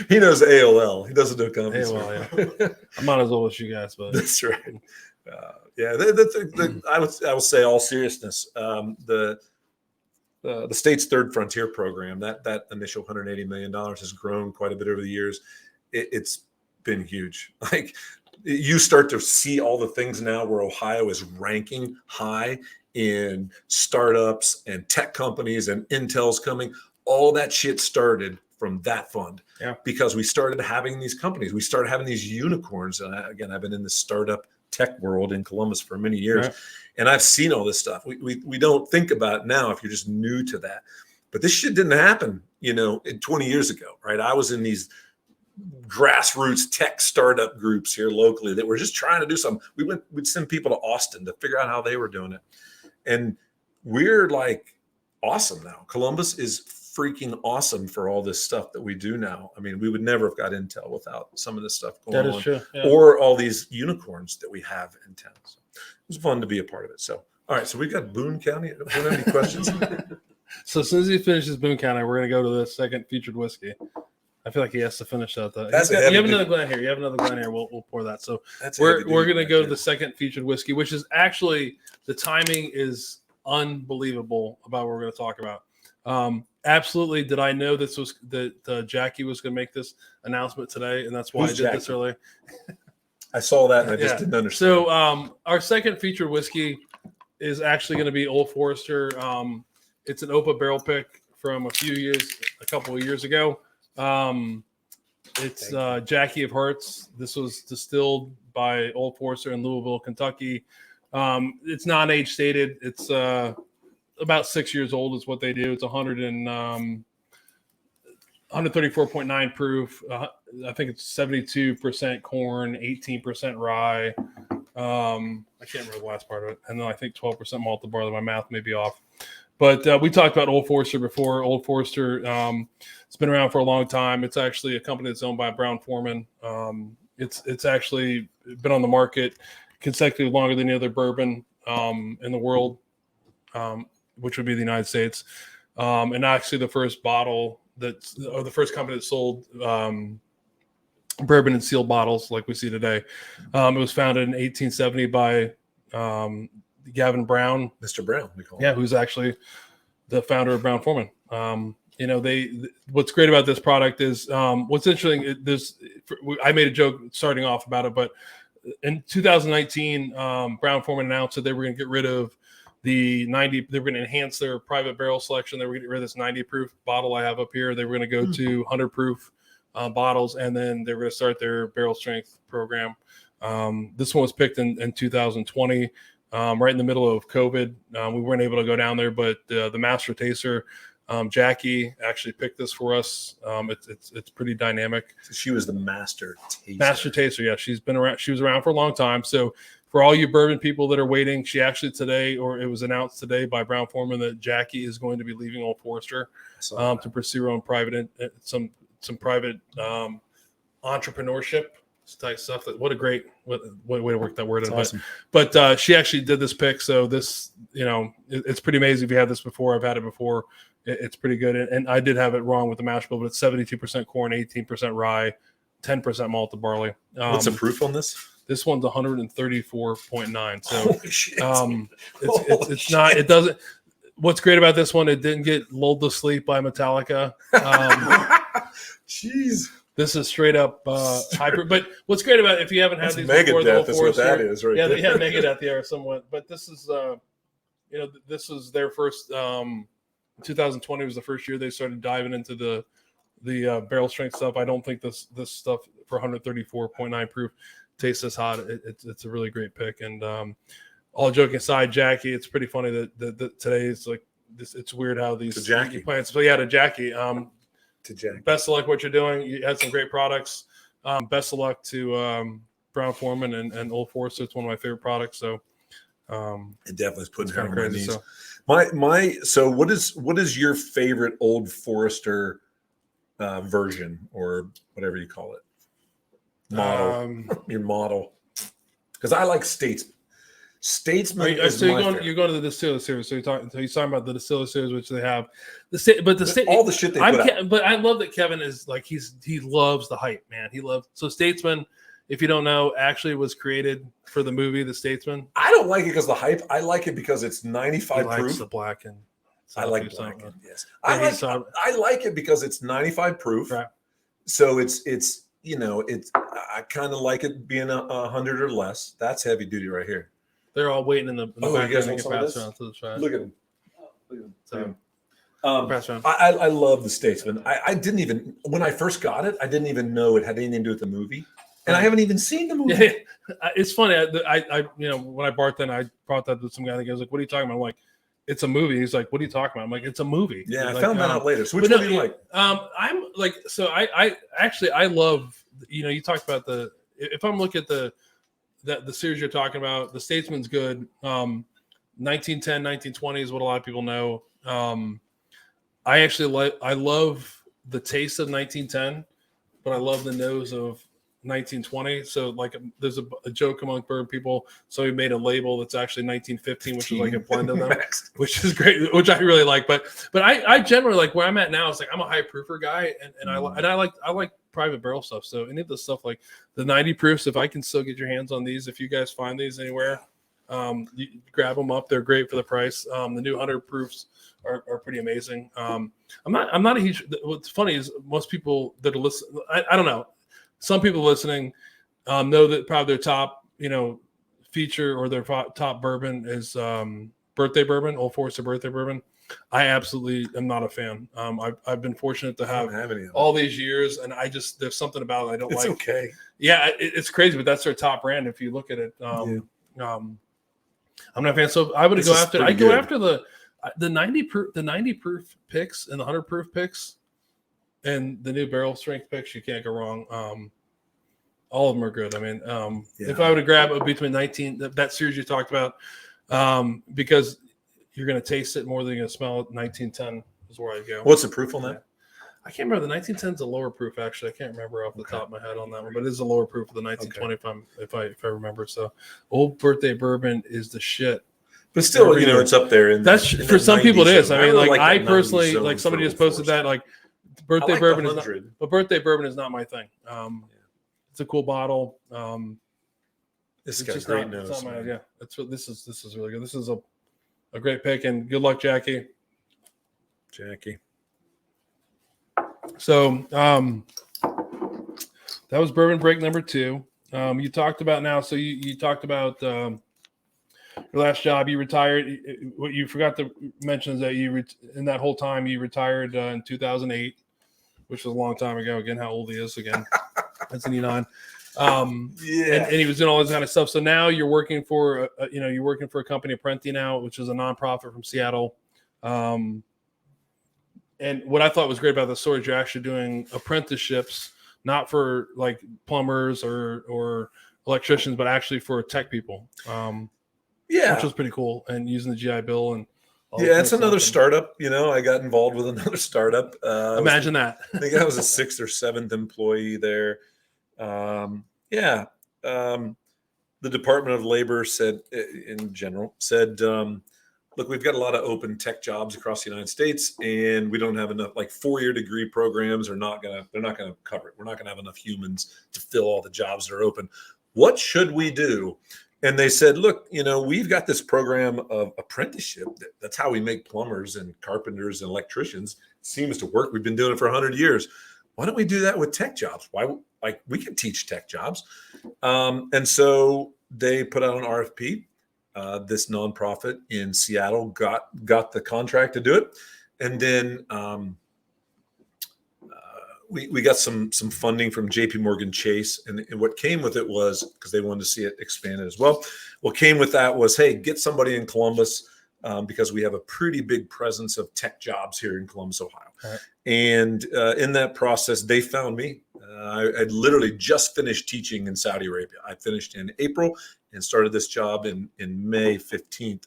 B: He knows AOL. He doesn't know CompuServe.
A: AOL, yeah. I'm not as old as you guys, but
B: That's right. I would say, all seriousness, the state's Third Frontier Program, that initial $180 million has grown quite a bit over the years. It's been huge. Like you start to see all the things now where Ohio is ranking high in startups and tech companies, and Intel's coming. All that shit started from that fund.
A: Yeah.
B: Because we started having these companies. We started having these unicorns. And again, I've been in the startup tech world in Columbus for many years,
A: right.
B: And I've seen all this stuff. We don't think about it now if you're just new to that. But this shit didn't happen, 20 years ago, right? I was in these grassroots tech startup groups here locally that were just trying to do something. We'd send people to Austin to figure out how they were doing it. And we're like awesome now. Columbus is freaking awesome for all this stuff that we do now. I mean, we would never have got Intel without some of this stuff going on.
A: that is true. Yeah.
B: Or all these unicorns that we have in town. So it was fun to be a part of it. So, all right. So we got Boone County. Do you have any questions?
A: So as soon as he finishes Boone County, we're going to go to the second featured whiskey. I feel like he has to finish out that.
B: That's
A: You
B: a
A: have
B: heavy
A: another Glen here. You have another Glen here. We'll pour that. So
B: That's
A: we're
B: heavy
A: going
B: duty
A: to
B: right
A: go to
B: there.
A: the second featured whiskey, which is actually the timing is unbelievable about what we're going to talk about. Absolutely. Did I know this was that Jackie was going to make this announcement today, and that's why
B: Who's
A: I did this
B: Jackie?
A: earlier.
B: I saw that and I just
A: Yeah.
B: didn't understand.
A: So our second featured whiskey is actually going to be Old Forester. It's an Opa barrel pick from a couple of years ago. It's Jackie of Hearts. This was distilled by Old Forester in Louisville, Kentucky. It's non-age stated. It's about 6 years old is what they do. It's 134.9 proof. I think it's 72% corn, 18% rye. I can't remember the last part of it. And then I think 12% malted barley. My math may be off. But we talked about Old Forester before. Old Forester, it's been around for a long time. It's actually a company that's owned by Brown-Forman. It's actually been on the market consecutively longer than any other bourbon in the world, which would be the United States. And actually the first the first company that sold bourbon in sealed bottles like we see today. It was founded in 1870 by Gavin Brown.
B: Mr. Brown, we call him.
A: Yeah, who's actually the founder of Brown-Forman. What's great about this product is what's interesting. I made a joke starting off about it, but in 2019, Brown-Forman announced that they were going to get rid of the 90. They were going to enhance their private barrel selection. They were going to get rid of this 90 proof bottle I have up here. They were going to go to 100 proof bottles, and then they were going to start their barrel strength program. This one was picked in 2020. Right in the middle of COVID. We weren't able to go down there, but the master taster, Jackie, actually picked this for us. It's pretty dynamic.
B: So she was the master taster.
A: Master taster, yeah. She's been around. She was around for a long time. So for all you bourbon people that are waiting, she actually today, or it was announced today by Brown-Forman that Jackie is going to be leaving Old Forester to pursue her own private, some private entrepreneurship type stuff. What a great way to work that word in.
B: Awesome.
A: But she actually did this pick, so this, it's pretty amazing. If you had this before, I've had it before. It's pretty good, and I did have it wrong with the mash bill, but it's 72% corn, 18% rye, 10% malted barley.
B: What's the proof on this?
A: This one's 134.9. So
B: Holy shit.
A: it's not. It doesn't. What's great about this one? It didn't get lulled to sleep by Metallica.
B: Jeez.
A: This is straight up hyper. But what's great about it, if you haven't had
B: That's
A: these before, the
B: Megadeth is what that is, right?
A: Yeah,
B: there.
A: yeah, Megadeth, yeah, somewhat. But this is, this was their first. 2020 was the first year they started diving into the barrel strength stuff. I don't think this stuff for 134.9 proof tastes this hot. It's a really great pick. And all joking aside, Jackie, it's pretty funny that today is like this. It's weird how these
B: Jackie
A: plants. So yeah, to Jackie.
B: To Jackie.
A: Best of luck what you're doing. You had some great products. Best of luck to Brown-Forman and Old Forester. It's one of my favorite products. So
B: it definitely is putting her
A: kind
B: on
A: of
B: my
A: crazy.
B: knees. So what is your favorite Old Forester version, or whatever you call it? Model. Your model. Because I like Statesman. Statesman is
A: so
B: my favorite.
A: you're going to the Distiller series. So you're talking about the Distiller series, which they have.
B: All the shit they put out.
A: But I love that Kevin is like he loves the hype, man. He loves Statesman. If you don't know, actually was created for the movie The Statesman.
B: I don't like it because of the hype. I like it because it's 95
A: He likes
B: proof.
A: the black and
B: I like black. Yes,
A: Yeah,
B: I like it because it's 95 proof.
A: Right.
B: So it's I kind of like it being 100 or less. That's heavy duty right here.
A: They're all waiting in the
B: Oh,
A: back
B: you guys
A: end
B: want
A: to
B: some
A: get
B: of
A: passed
B: this?
A: around to the side.
B: Look at him.
A: So,
B: Um,
A: pass around.
B: I love the Statesman. I didn't even, when I first got it, I didn't even know it had anything to do with the movie, and I haven't even seen the movie.
A: Yeah, it's funny. I when I bartended, I brought that to some guy. And he goes like, "What are you talking about?" I'm like, "It's a movie." He's like, "What are you talking about?" I'm like, "It's a movie."
B: Yeah,
A: He's
B: I
A: like,
B: found that out later. So which
A: but
B: one
A: no,
B: do you like?
A: I'm like, so I actually I love. You talked about if I'm looking at the series you're talking about, The Statesman's good. 1910, 1920 is what a lot of people know. I actually I love the taste of 1910, but I love the nose of 1920. So like there's a joke among bourbon people. So we made a label that's actually 1915, which is like a blend of them, which is great, which I really like. But I generally like where I'm at now. It's like I'm a high proofer guy, and I like private barrel stuff. So any of the stuff like the 90 proofs, if I can still get your hands on these, if you guys find these anywhere, you grab them up. They're great for the price. The new 100 proofs are pretty amazing. I'm not a huge. What's funny is most people that are listening. I don't know. Some people listening know that probably their top feature or their top bourbon is birthday bourbon, Old Forester birthday bourbon. I absolutely am not a fan. I've been fortunate to have all these years, and there's something about it I don't like.
B: It's okay.
A: Yeah, it's crazy, but that's their top brand if you look at it. I'm not a fan. So I would go after. I go after the 90 proof picks and the 100 proof picks, and the new barrel strength picks. You can't go wrong. All of them are good. I mean, if I were to grab it between 19 that series you talked about, because you're going to taste it more than you're going to smell it. 1910 is where I go.
B: What's the proof on that?
A: I can't remember. The 1910 is a lower proof, actually. I can't remember off the top of my head on that one, but it is a lower proof of the 1920 if I remember. So, Old Birthday Bourbon is the shit.
B: But still, it's up there.
A: That's for some people. It is. I mean, like I personally, like somebody just posted that, like birthday bourbon is not, but birthday bourbon is not my thing. It's a cool bottle.
B: This got great nose.
A: This is really good. This is a great pick, and good luck, Jackie. So that was bourbon break number 2. You talked about now. So you talked about your last job. You retired. What you forgot to mention is that in that whole time you retired in 2008, which was a long time ago. Again, how old he is again? That's 89. And he was doing all this kind of stuff. So now you're working for a company, Patriot now, which is a nonprofit from Seattle. And what I thought was great about the story is you're actually doing apprenticeships, not for like plumbers or electricians, but actually for tech people. Which was pretty cool. And using the GI Bill and
B: it's another startup. I got involved with another startup.
A: Imagine that.
B: I think I was a 6th or 7th employee there. The Department of Labor said, look, we've got a lot of open tech jobs across the United States, and we don't have enough, like 4-year degree programs they're not going to cover it. We're not going to have enough humans to fill all the jobs that are open. What should we do? And they said, look, we've got this program of apprenticeship. That's how we make plumbers and carpenters and electricians. It seems to work. We've been doing it for 100 years. Why don't we do that with tech jobs? We can teach tech jobs. And so they put out an RFP. This nonprofit in Seattle got the contract to do it. And then we got some funding from JP Morgan Chase. And what came with it was, because they wanted to see it expanded as well, what came with that was, hey, get somebody in Columbus, because we have a pretty big presence of tech jobs here in Columbus, Ohio. Right. And in that process, they found me. I literally just finished teaching in Saudi Arabia. I finished in April and started this job in May 15th.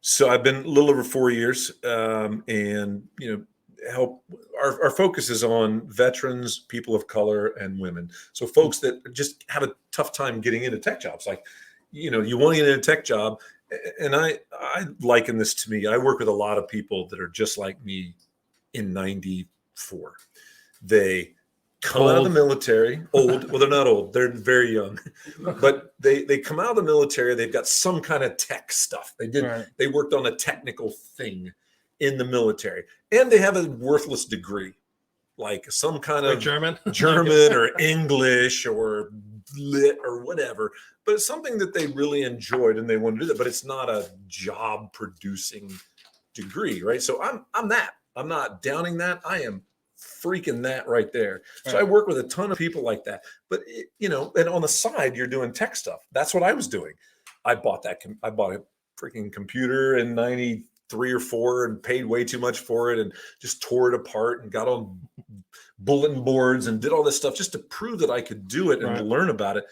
B: So I've been a little over 4 years, and help. Our focus is on veterans, people of color, and women. So folks that just have a tough time getting into tech jobs, like you want to get in a tech job. And I liken this to me. I work with a lot of people that are just like me in 94. They come out of the military, old. Well, they're not old. They're very young, but they come out of the military. They've got some kind of tech stuff. They worked on a technical thing in the military, and they have a worthless degree, like some kind of
A: German
B: or English or lit or whatever, but it's something that they really enjoyed and they want to do that, but it's not a job producing degree, right? So I'm that. I'm not downing that. I am freaking that right there. So I work with a ton of people like that, but and on the side, you're doing tech stuff. That's what I was doing. I bought a freaking computer in 93 or 4 and paid way too much for it and just tore it apart and got on bulletin boards and did all this stuff just to prove that I could do it and learn about it.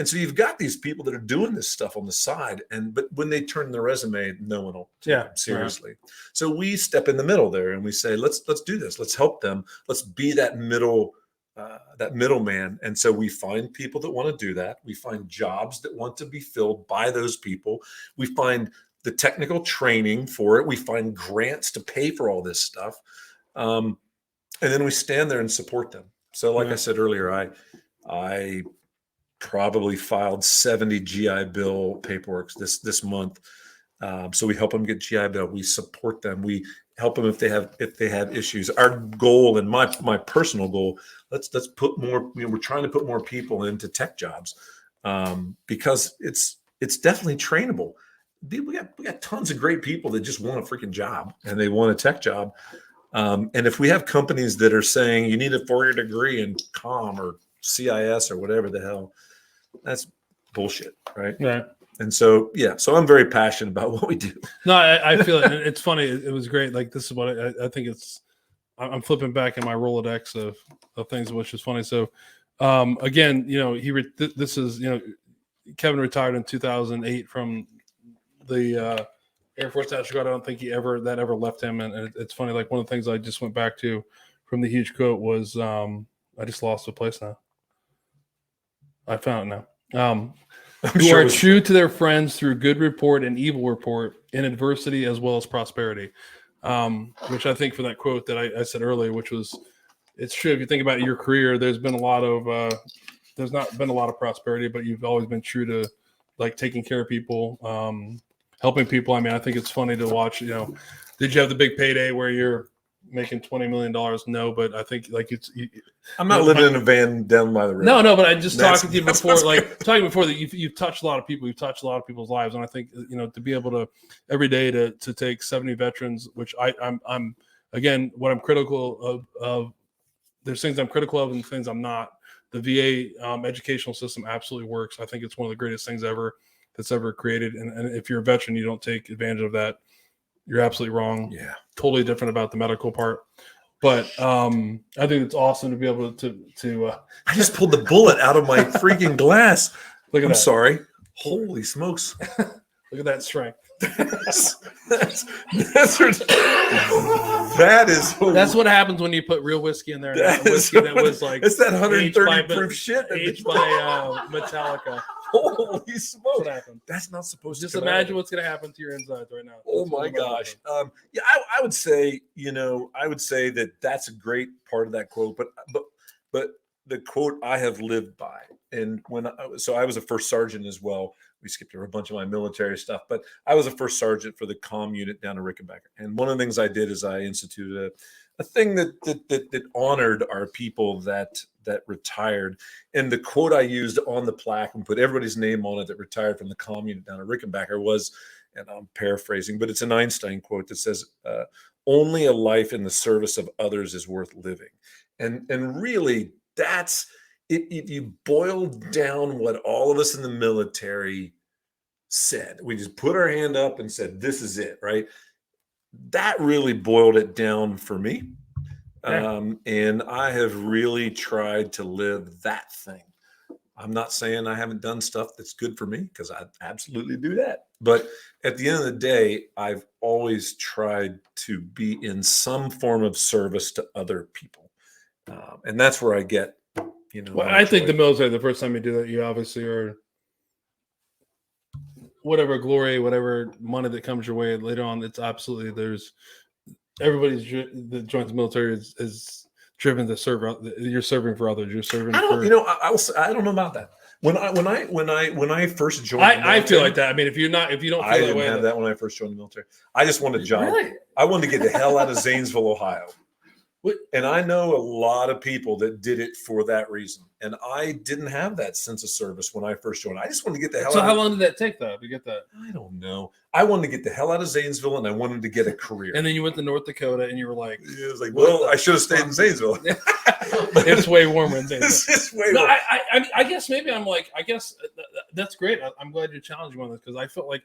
B: And so you've got these people that are doing this stuff on the side, but when they turn their resume, no one will take them seriously. So we step in the middle there and we say, let's do this. Let's help them. Let's be that middleman. And so we find people that want to do that. We find jobs that want to be filled by those people. We find the technical training for it. We find grants to pay for all this stuff. And then we stand there and support them. So like I said earlier, I probably filed 70 GI Bill paperwork this month. So we help them get GI Bill. We support them. We help them if they have issues. Our goal and my personal goal, let's put more. We're trying to put more people into tech jobs because it's definitely trainable. We got tons of great people that just want a freaking job and they want a tech job. And if we have companies that are saying you need a 4-year degree in COM or CIS or whatever the hell, that's bullshit, right?
A: Right.
B: And so, so I'm very passionate about what we do.
A: No, I feel it. It's funny. It was great. Like, this is what I think I'm flipping back in my Rolodex of things, which is funny. So, again, this is, Kevin retired in 2008 from the Air Force National Guard. I don't think that ever left him. And it's funny. Like, one of the things I just went back to from the huge quote was, I just lost the place now. I found it now. Who are true to their friends through good report and evil report, in adversity as well as prosperity. Which I think for that quote that I said earlier, which was, it's true. If you think about your career, there's not been a lot of prosperity, but you've always been true to like taking care of people, helping people. I mean, I think it's funny to watch, did you have the big payday where you're making $20 million? No, but I think like
B: I'm not living in a van down by the river.
A: No, but I just talked to you before, talking before that you've touched a lot of people, you've touched a lot of people's lives. And I think, to be able to every day to take 70 veterans, which I'm again, what I'm critical of, there's things I'm critical of and things I'm not. The VA educational system absolutely works. I think it's one of the greatest things that's ever created. And if you're a veteran, you don't take advantage of that, you're absolutely wrong.
B: Yeah.
A: Totally different about the medical part. But I think it's awesome to be able to
B: I just pulled the bullet out of my freaking glass.
A: Look at
B: I'm
A: that.
B: Sorry. Holy smokes.
A: Look at that strength.
B: That's
A: what happens when you put real whiskey in there.
B: That
A: Whiskey that was like
B: it's that 130 proof shit.
A: Aged by Metallica.
B: Holy smokes.
A: That's
B: not supposed
A: just
B: to
A: imagine what's going to happen to your insides right now.
B: Oh my gosh. I would say, that's a great part of that quote, but the quote I have lived by. And I was a first sergeant as well. We skipped over a bunch of my military stuff, but I was a first sergeant for the comm unit down in Rickenbacker. And one of the things I did is I instituted a thing that honored our people that retired. And the quote I used on the plaque and put everybody's name on it that retired from the comm unit down in Rickenbacker was, and I'm paraphrasing, but it's an Einstein quote that says, only a life in the service of others is worth living. And really, that's, if you boil down what all of us in the military said, we just put our hand up and said, this is it, right? That really boiled it down for me.
A: Yeah.
B: And I have really tried to live that thing. I'm not saying I haven't done stuff that's good for me, because I absolutely do that. But at the end of the day, I've always tried to be in some form of service to other people. And that's where I get,
A: Well, I think the military, the first time you do that, you obviously are, whatever glory, whatever money that comes your way later on, it's absolutely, everybody's that joins the military is driven to serve. You're serving for others. You're serving.
B: I don't know about that. When I first joined,
A: I feel like that. I mean, if you don't feel
B: I
A: that
B: didn't
A: way,
B: have that when I first joined the military. I just wanted a job.
A: Really?
B: I wanted to get the hell out of Zanesville, Ohio. And I know a lot of people that did it for that reason. And I didn't have that sense of service when I first joined. I just wanted to get the hell out.
A: So how long did that take, though, to get that?
B: I don't know. I wanted to get the hell out of Zanesville, and I wanted to get a career.
A: And then you went to North Dakota, and you were like,
B: it was like, well, I should have stayed in Zanesville.
A: It's way warmer in Zanesville.
B: It's way warmer.
A: I guess maybe I'm like, that's great. I'm glad you challenged me on this, because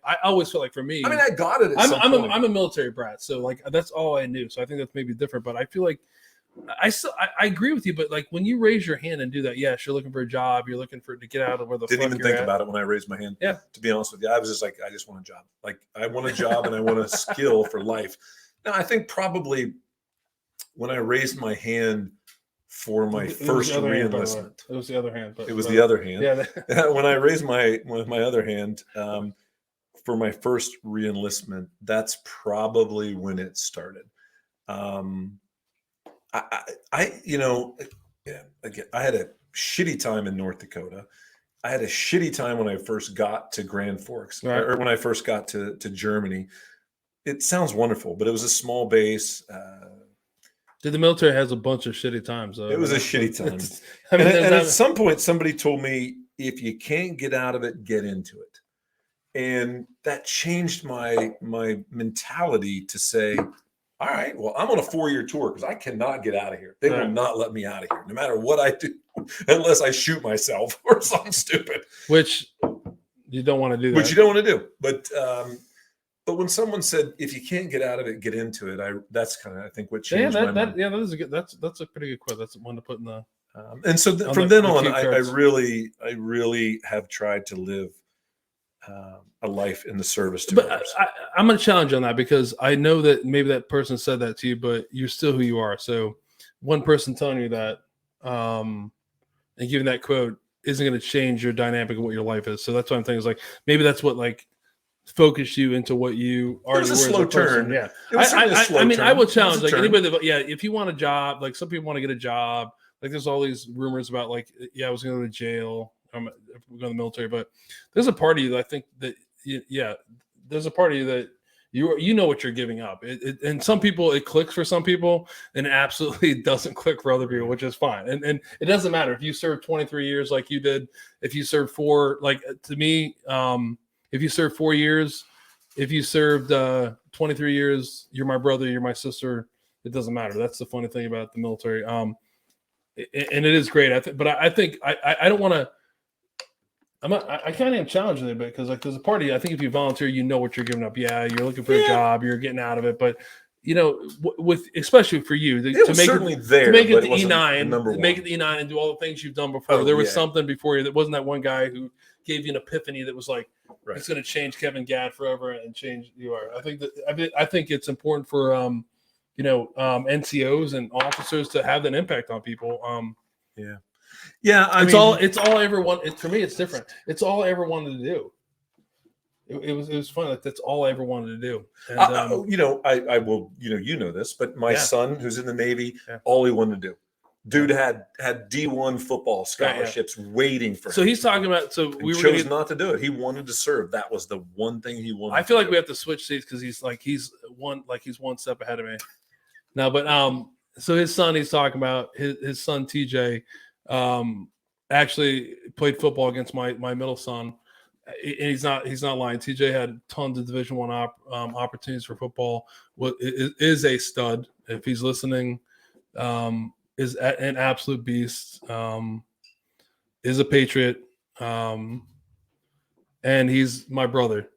A: I always felt like for me,
B: I mean, I got it.
A: I'm a military brat, so like that's all I knew. So I think that's maybe different. But I feel like I agree with you, but like when you raise your hand and do that, yes, you're looking for a job, you're looking to get out of where the
B: Didn't
A: fuck
B: even
A: you're
B: think
A: at.
B: about it when I raised my hand.
A: Yeah.
B: To be honest with you, I was just like, I just want a job. Like I want a job and I want a skill for life. Now I think probably when I raised my hand for my first reenlistment,
A: It was the other hand. But
B: it was the other hand.
A: Yeah.
B: When I raised my other hand for my first reenlistment, that's probably when it started. Again, I had a shitty time in North Dakota. I had a shitty time when I first got to Grand Forks,
A: Right.
B: or when I first got to Germany. It sounds wonderful, but it was a small base.
A: The military has a bunch of shitty times. Though.
B: It was a shitty time.
A: I mean,
B: and at some point, somebody told me, if you can't get out of it, get into it. And that changed my mentality to say, all right, well, I'm on a 4-year tour because I cannot get out of here. They will not let me out of here, no matter what I do, unless I shoot myself or something stupid.
A: Which you don't want to do that.
B: Which you don't want to do. But when someone said, if you can't get out of it, get into it, that's kind of, I think, what changed my mind.
A: Yeah, that is a good. That's a pretty good quote. That's one to put in the.
B: And so from then on, I really have tried to live a life in the service to others.
A: I'm going to challenge you on that, because I know that maybe that person said that to you, but you're still who you are. So one person telling you that and giving that quote isn't going to change your dynamic of what your life is. So that's what I'm thinking, is like, maybe that's what like focused you into what you are.
B: It was a slow turn.
A: Yeah.
B: It was a slow
A: I mean,
B: turn.
A: I will challenge like
B: turn.
A: anybody that, if you want a job, like some people want to get a job, like there's all these rumors about like, I was going to go to jail. I'm going to the military, but there's a party that I think that, there's a party that you know what you're giving up. And some people, it clicks for some people, and it absolutely doesn't click for other people, which is fine. And it doesn't matter if you served 23 years like you did, if you served 4, like to me, if you served 4 years, if you served 23 years, you're my brother, you're my sister. It doesn't matter. That's the funny thing about the military. And it is great. But I think I don't want to. I can't even challenge it a bit, because like there's a party. I think if you volunteer, you know what you're giving up. Yeah, you're looking for a job, you're getting out of it. But with especially for you to make it to the E9, make it the E9, and do all the things you've done before. There was something before you that wasn't that one guy who gave you an epiphany that was like, it's going to change Kevin Gadd forever and change you are. I think it's important for NCOs and officers to have that impact on people. It's all I ever want. For me, it's different. It's all I ever wanted to do. It was fun. Like, that's all I ever wanted to do. And,
B: I will, this, but my son who's in the Navy, all he wanted to do. Dude had D1 football scholarships waiting for him.
A: So he's talking about. So we
B: chose not to do it. He wanted to serve. That was the one thing he wanted.
A: I feel like we have to switch seats, because he's one step ahead of me. No, but so his son, he's talking about his son TJ. Actually played football against my middle son, and he's not lying. TJ had tons of Division I opportunities for football. Is a stud. If he's listening, is an absolute beast. Is a Patriot, and he's my brother,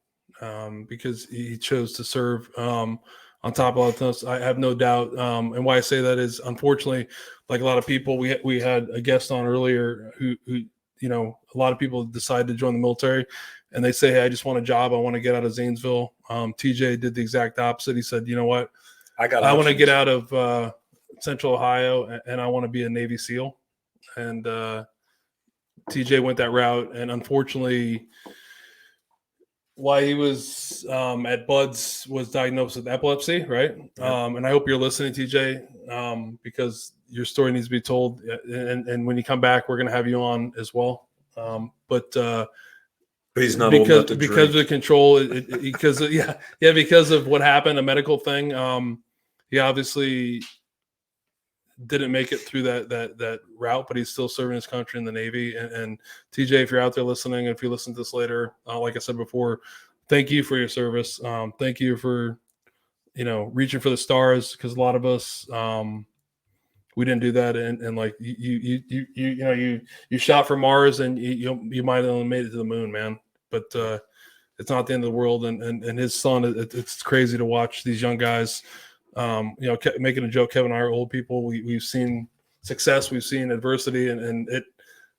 A: because he chose to serve. On top of all this, I have no doubt. And why I say that is, unfortunately, like a lot of people, we had a guest on earlier who a lot of people decide to join the military, and they say, hey, I just want a job. I want to get out of Zanesville. TJ did the exact opposite. He said, you know what? I want to get out of Central Ohio, and I want to be a Navy SEAL. And TJ went that route. And unfortunately, why he was at Buds was diagnosed with epilepsy, right? And I hope you're listening, TJ, because your story needs to be told. And when you come back, we're going to have you on as well. But
B: he's not old enough to
A: because of the control, because of what happened, a medical thing. He obviously didn't make it through that route, but he's still serving his country in the Navy. And TJ, if you're out there listening, if you listen to this later, like I said before, thank you for your service. Thank you for, reaching for the stars, because a lot of us, we didn't do that. And like you shot for Mars, and you might have only made it to the moon, man. But it's not the end of the world. And his son, it's crazy to watch these young guys Making a joke. Kevin and I are old people. We've seen success, we've seen adversity, and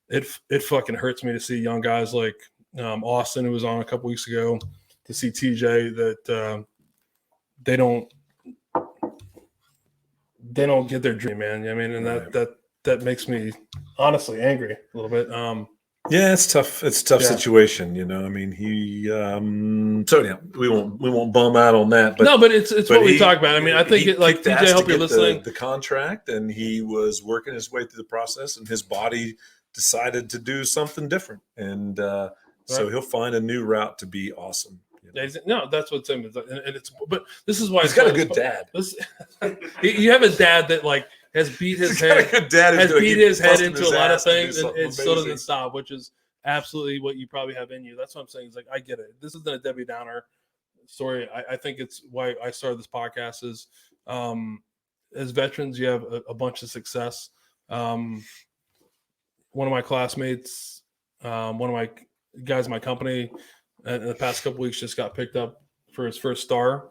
A: it fucking hurts me to see young guys like Austin, who was on a couple weeks ago, to see TJ that they don't get their dream, man. I mean, and that makes me honestly angry a little bit.
B: Yeah, it's tough. It's a tough situation, you know. I mean, so yeah, we won't bum out on that. But
A: no, but it's what we talk about. I mean, I think TJ, I hope you're listening.
B: The contract, and he was working his way through the process, and his body decided to do something different, and so he'll find a new route to be awesome. You know?
A: No, that's what Tim is, and it's. But this is why
B: he's got a good dad.
A: You have a dad that like has beat his head. Has beat his head into a lot of things, and it still doesn't stop, which is absolutely what you probably have in you. That's what I'm saying. It's like, I get it. This isn't a Debbie Downer story. I think it's why I started this podcast is as veterans, you have a bunch of success. One of my classmates, one of my guys in my company in the past couple weeks just got picked up for his first star.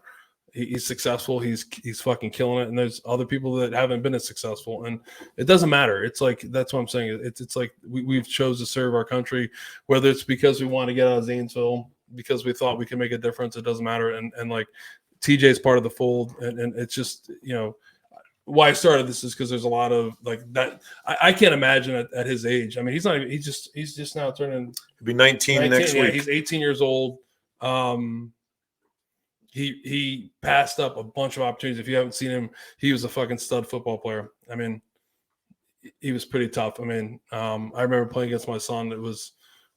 A: He's successful. He's fucking killing it. And there's other people that haven't been as successful, and it doesn't matter. It's like, that's what I'm saying. It's like we've chose to serve our country, whether it's because we want to get out of Zanesville, because we thought we could make a difference. It doesn't matter. And like TJ is part of the fold, and it's just, why I started this is because there's a lot of like that. I can't imagine at his age. I mean, he's not even, he's just now turning.
B: He'll be 19 next week.
A: He's 18 years old. He passed up a bunch of opportunities. If you haven't seen him, he was a fucking stud football player. I mean, he was pretty tough. I mean, I remember playing against my son. It was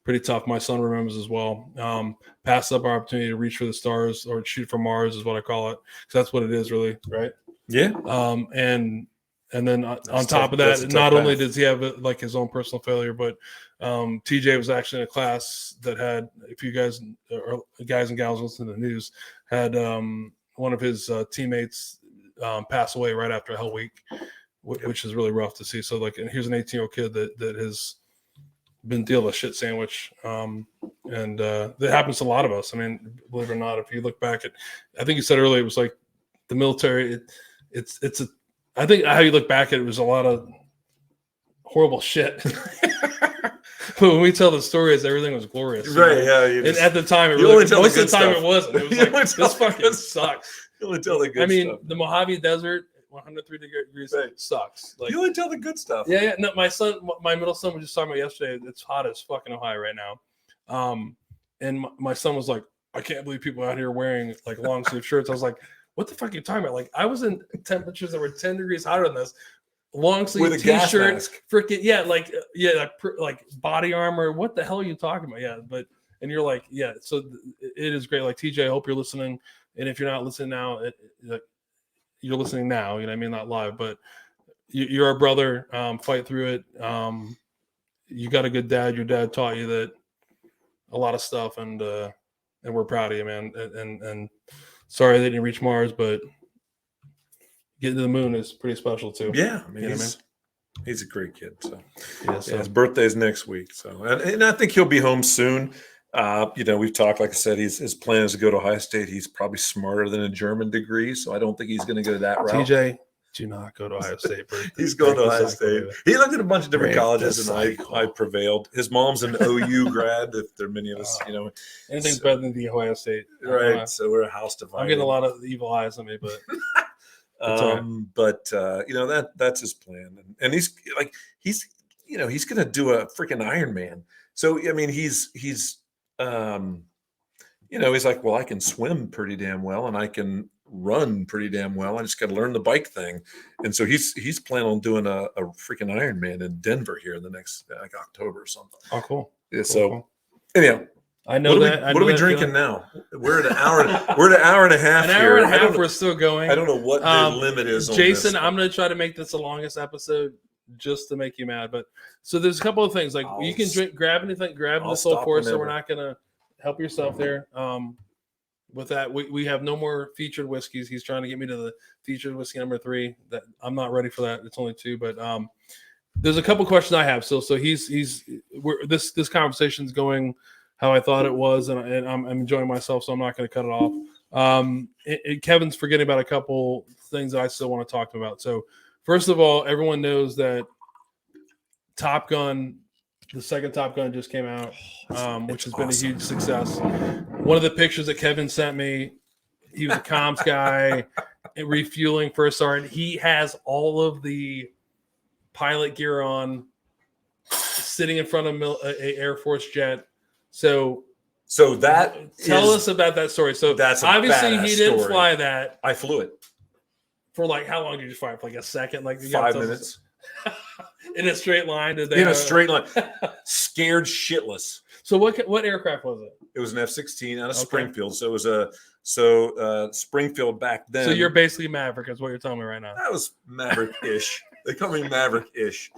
A: pretty tough. My son remembers as well. Passed up our opportunity to reach for the stars, or shoot for Mars is what I call it. Because that's what it is, really, right?
B: Yeah.
A: And then on top of that, not only does he have like his own personal failure, but TJ was actually in a class that had, if you guys or guys and gals listen to the news, had one of his teammates pass away right after Hell Week, which is really rough to see. So like, and here's an 18-year-old kid that has been dealing with a shit sandwich. And that happens to a lot of us. I mean, believe it or not, if you look back at, I think you said earlier, it was like the military, I think how you look back at it was a lot of horrible shit. But when we tell the stories, everything was glorious.
B: Right, yeah.
A: And at the time, most of the time it wasn't. It was like, this fucking sucks.
B: You only tell the good stuff.
A: I mean, the Mojave Desert, 103 degrees, sucks. Like,
B: you only tell the good stuff.
A: Yeah. No, my middle son was just talking about yesterday. It's hot as fucking Ohio right now. And my son was like, I can't believe people out here wearing like long sleeve shirts. I was like, what the fuck are you talking about? Like, I was in temperatures that were 10 degrees hotter than this. Long sleeve t-shirt, freaking like body armor. What the hell are you talking about? Yeah, and you're like, yeah. So it is great. Like TJ, I hope you're listening. And if you're not listening now, you're listening now. You know what I mean? Not live, but you're our brother. Fight through it. You got a good dad. Your dad taught you that a lot of stuff, and we're proud of you, man. And sorry they didn't reach Mars, but getting to the moon is pretty special too.
B: Yeah, I mean, he's a great kid. So,
A: yeah,
B: his birthday's next week. So, and I think he'll be home soon. We've talked. Like I said, his plan is to go to Ohio State. He's probably smarter than a German degree, so I don't think he's going to go that route.
A: TJ, do not go to Ohio State.
B: He's going to Ohio State. He looked at a bunch of different colleges, and I prevailed. His mom's an OU grad. If there are many of us,
A: anything's better than the Ohio State,
B: right? So we're a house divided.
A: I'm getting a lot of evil eyes on me, but.
B: That's his plan, and he's going to do a freaking Ironman. So I mean, he's like, well, I can swim pretty damn well, and I can run pretty damn well. I just got to learn the bike thing, and so he's planning on doing a freaking Ironman in Denver here in the next like October or something.
A: Oh, cool.
B: Yeah. Cool. Anyhow.
A: I know that.
B: What are we drinking now? We're at an hour. We're at an hour and a half.
A: An hour and a half. We're still going.
B: I don't know what the limit is.
A: Jason, I'm going to try to make this the longest episode just to make you mad. But so there's a couple of things like you can grab anything, grab this whole course. So we're not going to help yourself there. With that, we have no more featured whiskeys. He's trying to get me to the featured whiskey number 3. That I'm not ready for that. It's only 2, but there's a couple questions I have. So this conversation's going how I thought it was, and I'm enjoying myself, so I'm not going to cut it off. Kevin's forgetting about a couple things that I still want to talk about. So first of all, everyone knows that Top Gun, the second Top Gun just came out, which has been a huge success. One of the pictures that Kevin sent me, he was a comms guy, refueling first sergeant. He has all of the pilot gear on, sitting in front of a Air Force jet. So tell us about that story. So
B: that's
A: obviously he didn't
B: story.
A: fly that.
B: I flew it
A: for like, how long did you fly? For like a second, like
B: 5 minutes
A: in a straight line.
B: In a straight line, scared shitless.
A: So what aircraft was it?
B: It was an F-16 out of Springfield. So it was Springfield back then.
A: So you're basically Maverick, is what you're telling me right now.
B: That was Maverick-ish. They call me Maverick-ish.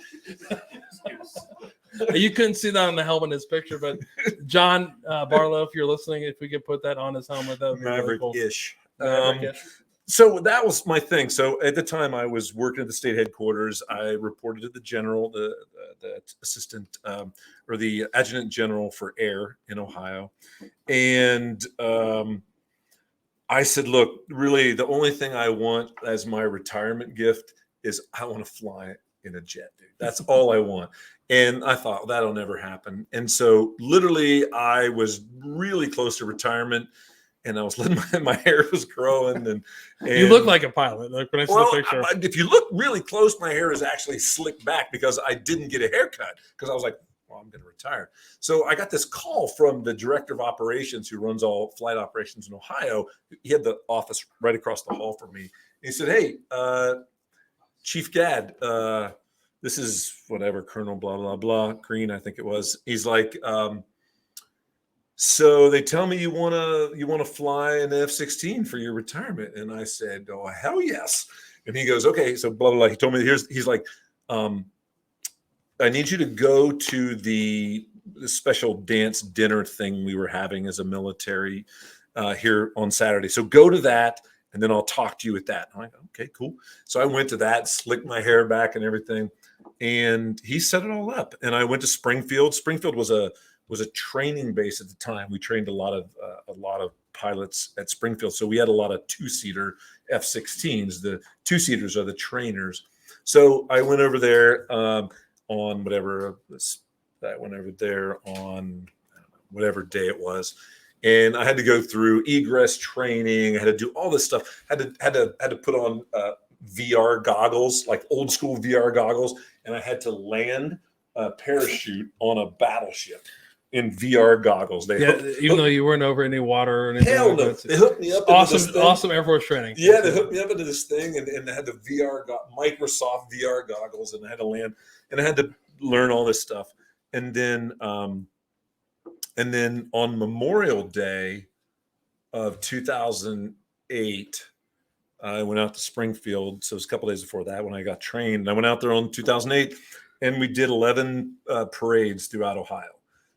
A: You couldn't see that on the helmet in his picture, but John Barlow, if you're listening, if we could put that on his helmet, that would be
B: Maverick-ish.
A: Really cool.
B: So that was my thing. So at the time I was working at the state headquarters, I reported to the general, the assistant or the adjutant general for air in Ohio. And I said, look, really the only thing I want as my retirement gift is I want to fly in a jet, dude. That's all I want. And I thought, well, that'll never happen. And so literally I was really close to retirement. And I was letting my hair was growing, and
A: you look like a pilot. Like when I see the picture,
B: if you look really close, my hair is actually slicked back because I didn't get a haircut because I was like, well, I'm going to retire. So I got this call from the director of operations who runs all flight operations in Ohio. He had the office right across the hall from me. And he said, hey, Chief Gadd, this is whatever, Colonel blah, blah, blah, Green, I think it was. He's like, so they tell me you want to fly an F-16 for your retirement. And I said, oh, hell yes. And he goes, okay. So blah, blah, blah. He told me he's like, I need you to go to the special dance dinner thing we were having as a military here on Saturday. So go to that. And then I'll talk to you at that. I'm like, okay, cool. So I went to that, slicked my hair back and everything. And he set it all up. And I went to Springfield. Springfield was a training base at the time. We trained a lot of pilots at Springfield. So we had a lot of two-seater F-16s. The two-seaters are the trainers. So I went over there on whatever day it was. And I had to go through egress training. I had to do all this stuff. Had to put on VR goggles, like old school VR goggles. And I had to land a parachute on a battleship in VR goggles.
A: Even though you weren't over any water or anything.
B: Hell no. They hooked me up.
A: Awesome Air Force training.
B: Yeah, they hooked me up into this thing, and I had the Microsoft VR goggles, and I had to land, and I had to learn all this stuff. And then on Memorial Day of 2008, I went out to Springfield. So it was a couple days before that when I got trained. I went out there on 2008, and we did 11 parades throughout Ohio.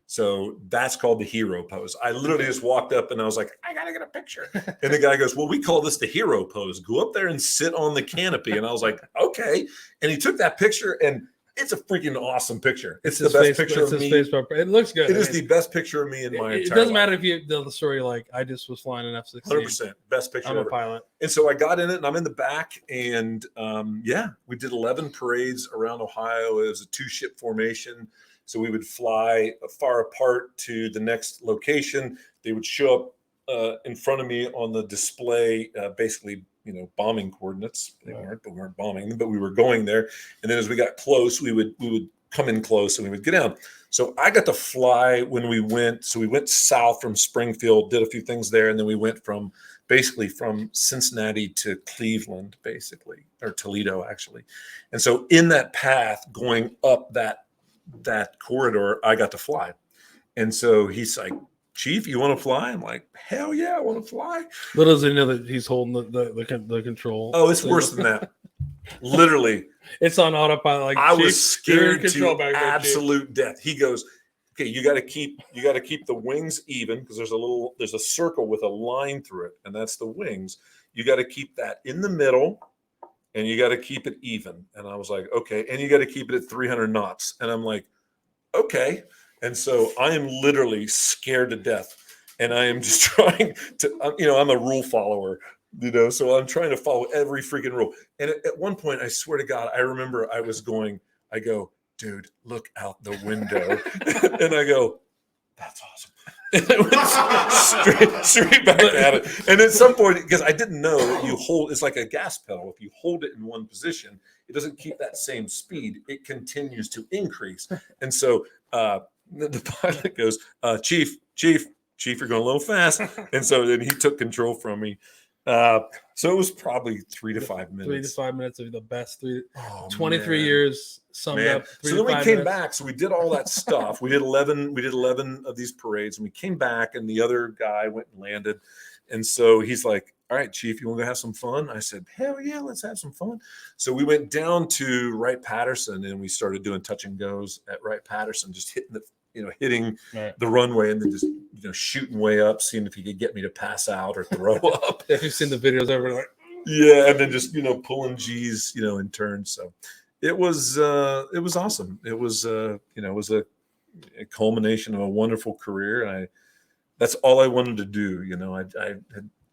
B: So that's called the hero pose. I literally just walked up and I was like, I got to get a picture. And the guy goes, well, we call this the hero pose. Go up there and sit on the canopy. And I was like, okay. And he took that picture, and it's a freaking awesome picture. It's the best picture of me.
A: It looks good.
B: It is the best picture of me in my entire life.
A: It doesn't matter if you tell the story like I just was flying an F-16.
B: 100%. Best picture
A: I'm
B: ever.
A: a pilot.
B: And so I got in it, and I'm in the back. And we did 11 parades around Ohio. It was a two-ship formation. So we would fly far apart to the next location. They would show up in front of me on the display, basically, bombing coordinates. They weren't bombing, but we were going there. And then as we got close, we would come in close and we would get down. So I got to fly when we went. So we went south from Springfield, did a few things there, and then we went from Cincinnati to Cleveland, basically, or Toledo, actually. And so in that path going up that corridor, I got to fly. And so he's like, Chief, you want to fly? I'm like, hell yeah, I want to fly.
A: Little does he know that he's holding the control.
B: Oh, it's worse than that. Literally.
A: It's on autopilot. Like,
B: I was scared to
A: back there,
B: absolute death. He goes, okay, you got to keep the wings even, because there's a circle with a line through it, and that's the wings. You got to keep that in the middle, and you got to keep it even. And I was like, okay. And you got to keep it at 300 knots. And I'm like, okay. And so I am literally scared to death. and I am just trying to, I'm a rule follower, so I'm trying to follow every freaking rule. And at one point, I swear to God, I remember I go, dude, look out the window. And I go, that's awesome. And I went straight back at it. And at some point, because I didn't know that it's like a gas pedal. If you hold it in one position, it doesn't keep that same speed. It continues to increase. And so the pilot goes, Chief, you're going a little fast. And so then he took control from me. So it was probably 3 to 5 minutes.
A: 3 to 5 minutes of the best 23
B: man.
A: years summed
B: Man.
A: up.
B: So then we came back. So we did all that stuff. We did 11 of these parades, and we came back, and the other guy went and landed. And so he's like, all right, Chief, you want to go have some fun? I said, hell yeah, let's have some fun. So we went down to Wright-Patterson, and we started doing touch and goes at Wright-Patterson, just hitting the runway, and then just shooting way up, seeing if he could get me to pass out or throw up.
A: If you've seen the videos over, like,
B: yeah, and then just pulling G's, in turns. So it was awesome. It was it was a culmination of a wonderful career, and that's all I wanted to do. I had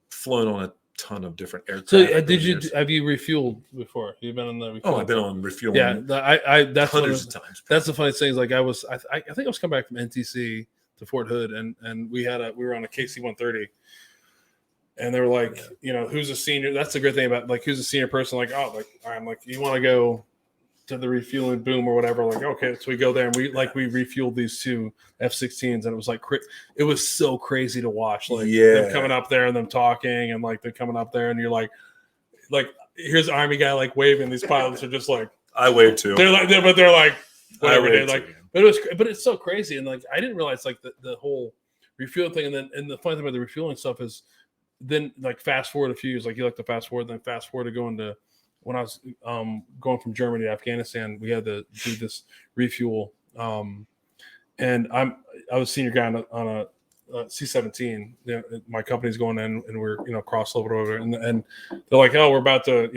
B: flown on a ton of different aircraft.
A: So have you refueled before? You've been on the refueling?
B: Oh, I've been on refueling.
A: Yeah, that's
B: hundreds of times.
A: That's the funny thing is, like, I think I was coming back from NTC to Fort Hood, and we were on a KC-130, and they were like, who's a senior? That's the great thing about, like, who's a senior person? Like, I'm like, you want to go to the refueling boom or whatever? Like, okay, so we go there, and we refueled these two F-16s, and it was like, it was so crazy to watch, like, them coming up there and them talking, and like they're coming up there, and you're like here's an Army guy like waving. These pilots are just like,
B: I wave too.
A: They're like, whatever. They're like,
B: too.
A: but it's so crazy, and like I didn't realize like the whole refueling thing, and the funny thing about the refueling stuff is, then like fast forward a few years, like you like to fast forward, then fast forward to going to when I was going from Germany to Afghanistan, we had to do this refuel, and I was senior guy on a C-17. My company's going in, and we're cross over over, and they're like, oh, we're about to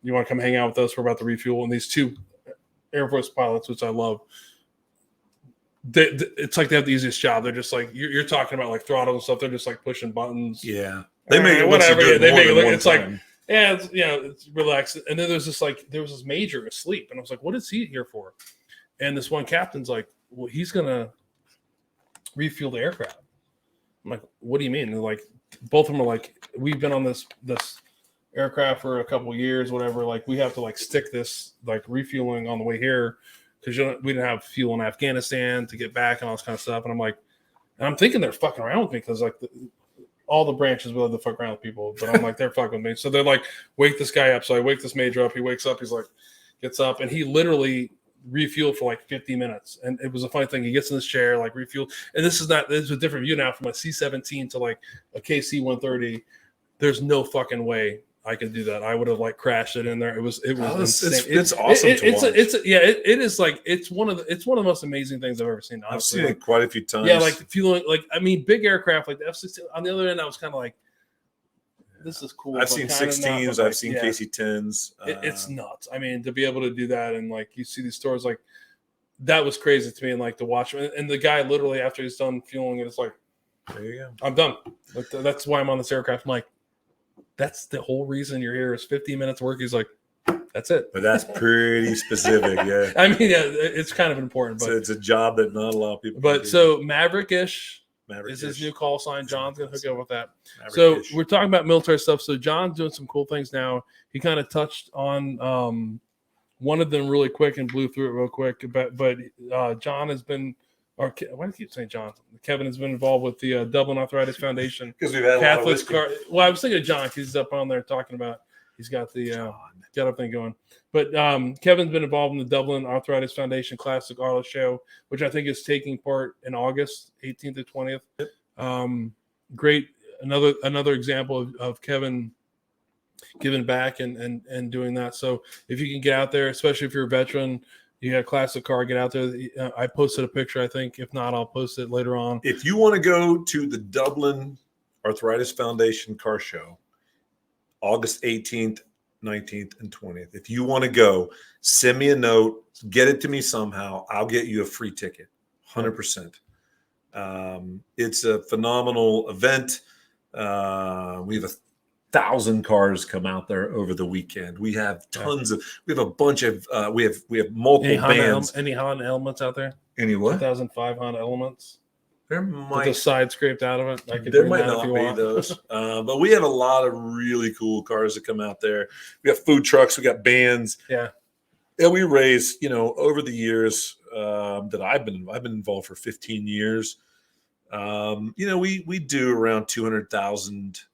A: you want to come hang out with us? We're about to refuel, and these two Air Force pilots, which I love. It's like they have the easiest job. They're just like you're talking about like throttle and stuff. They're just like pushing buttons.
B: Yeah, they make it
A: whatever.
B: Yeah,
A: they make it look. It's
B: time.
A: Like it's relaxed. And then there was this major asleep, and I was like, what is he here for? And this one captain's like, well, he's gonna refuel the aircraft. I'm like, what do you mean? And they're like, both of them are like, we've been on this aircraft for a couple of years, whatever. Like, we have to like stick this like refueling on the way here because we didn't have fuel in Afghanistan to get back and all this kind of stuff. And I'm like, and I'm thinking they're fucking around with me because like all the branches will have to fuck around with people, but I'm like, they're fucking with me. So they're like, wake this guy up. So I wake this major up. He wakes up. He's like, gets up, and he literally refueled for like 50 minutes. And it was a funny thing. He gets in his chair, like refueled. And this is a different view now from a C-17 to like a KC-130. There's no fucking way I could do that. I would have like crashed it in there. It was insane.
B: It's awesome to watch.
A: It is like it's one of the most amazing things I've ever seen. Honestly.
B: I've seen it quite a few times.
A: Yeah, like fueling, like I mean, big aircraft like the F-16. On the other end, I was kind of like, this is cool.
B: I've seen 16s. I've seen KC-10s.
A: It's nuts. I mean, to be able to do that, and like you see these stories, like that was crazy to me, and like to watch. And the guy literally after he's done fueling it, it's like,
B: there you go.
A: I'm done. Like that's why I'm on this aircraft. I'm like, that's the whole reason you're here is 15 minutes work. He's like, that's it.
B: But that's pretty specific, yeah.
A: I mean, yeah, it's kind of important. But
B: so it's a job that not a lot of people.
A: But so Maverick-ish is his new call sign. John's gonna hook up with that. So we're talking about military stuff. So John's doing some cool things now. He kind of touched on one of them really quick and blew through it real quick. But John has been. Or why do I keep saying John? Kevin has been involved with the Dublin Arthritis Foundation.
B: Because we've had
A: Catholic car. Well, I was thinking of John because he's up on there talking about. He's got the got everything going. But Kevin's been involved in the Dublin Arthritis Foundation Classic Auto Show, which I think is taking part in August 18th to 20th. Great, another example of Kevin giving back and doing that. So if you can get out there, especially if you're a veteran. You got a classic car, get out there. I posted a picture, I think. If not, I'll post it later on.
B: If you want to go to the Dublin Arthritis Foundation car show, August 18th, 19th, and 20th. If you want to go, send me a note, get it to me somehow. I'll get you a free ticket, 100%. It's a phenomenal event. We have 1,000 cars come out there over the weekend. We have tons of. We have a bunch of. We have multiple bands.
A: Any Honda elements out there?
B: Any what?
A: 2005 Honda elements.
B: There
A: With
B: might
A: the side scraped out of it. I could
B: there
A: bring
B: might
A: that if
B: not
A: you
B: be
A: want.
B: those, but we have a lot of really cool cars that come out there. We got food trucks, we got bands.
A: Yeah.
B: And we raise, over the years that I've been involved for 15 years. We do around $150,000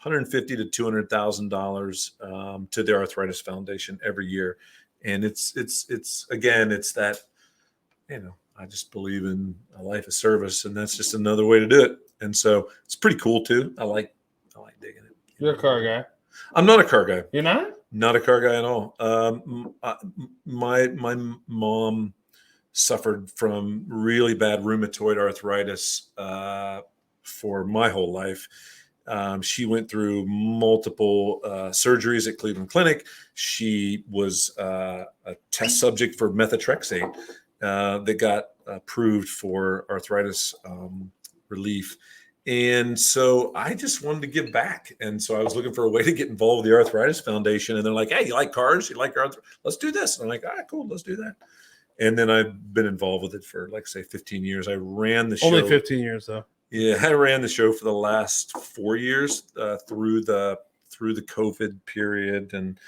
B: to $200,000 to the Arthritis Foundation every year, and it's that, I just believe in a life of service, and that's just another way to do it. And so it's pretty cool too. I like digging it.
A: You're a car guy.
B: I'm not a car guy.
A: You're not?
B: Not a car guy at all. My mom suffered from really bad rheumatoid arthritis for my whole life. She went through multiple surgeries at Cleveland Clinic. She was a test subject for methotrexate that got approved for arthritis relief. And so I just wanted to give back. And so I was looking for a way to get involved with the Arthritis Foundation. And they're like, hey, you like cars? You like arthritis? Let's do this. And I'm like, cool, let's do that. And then I've been involved with it for, 15 years. I ran the show.
A: Only 15 years, though.
B: Yeah, I ran the show for the last 4 years through the COVID period. And,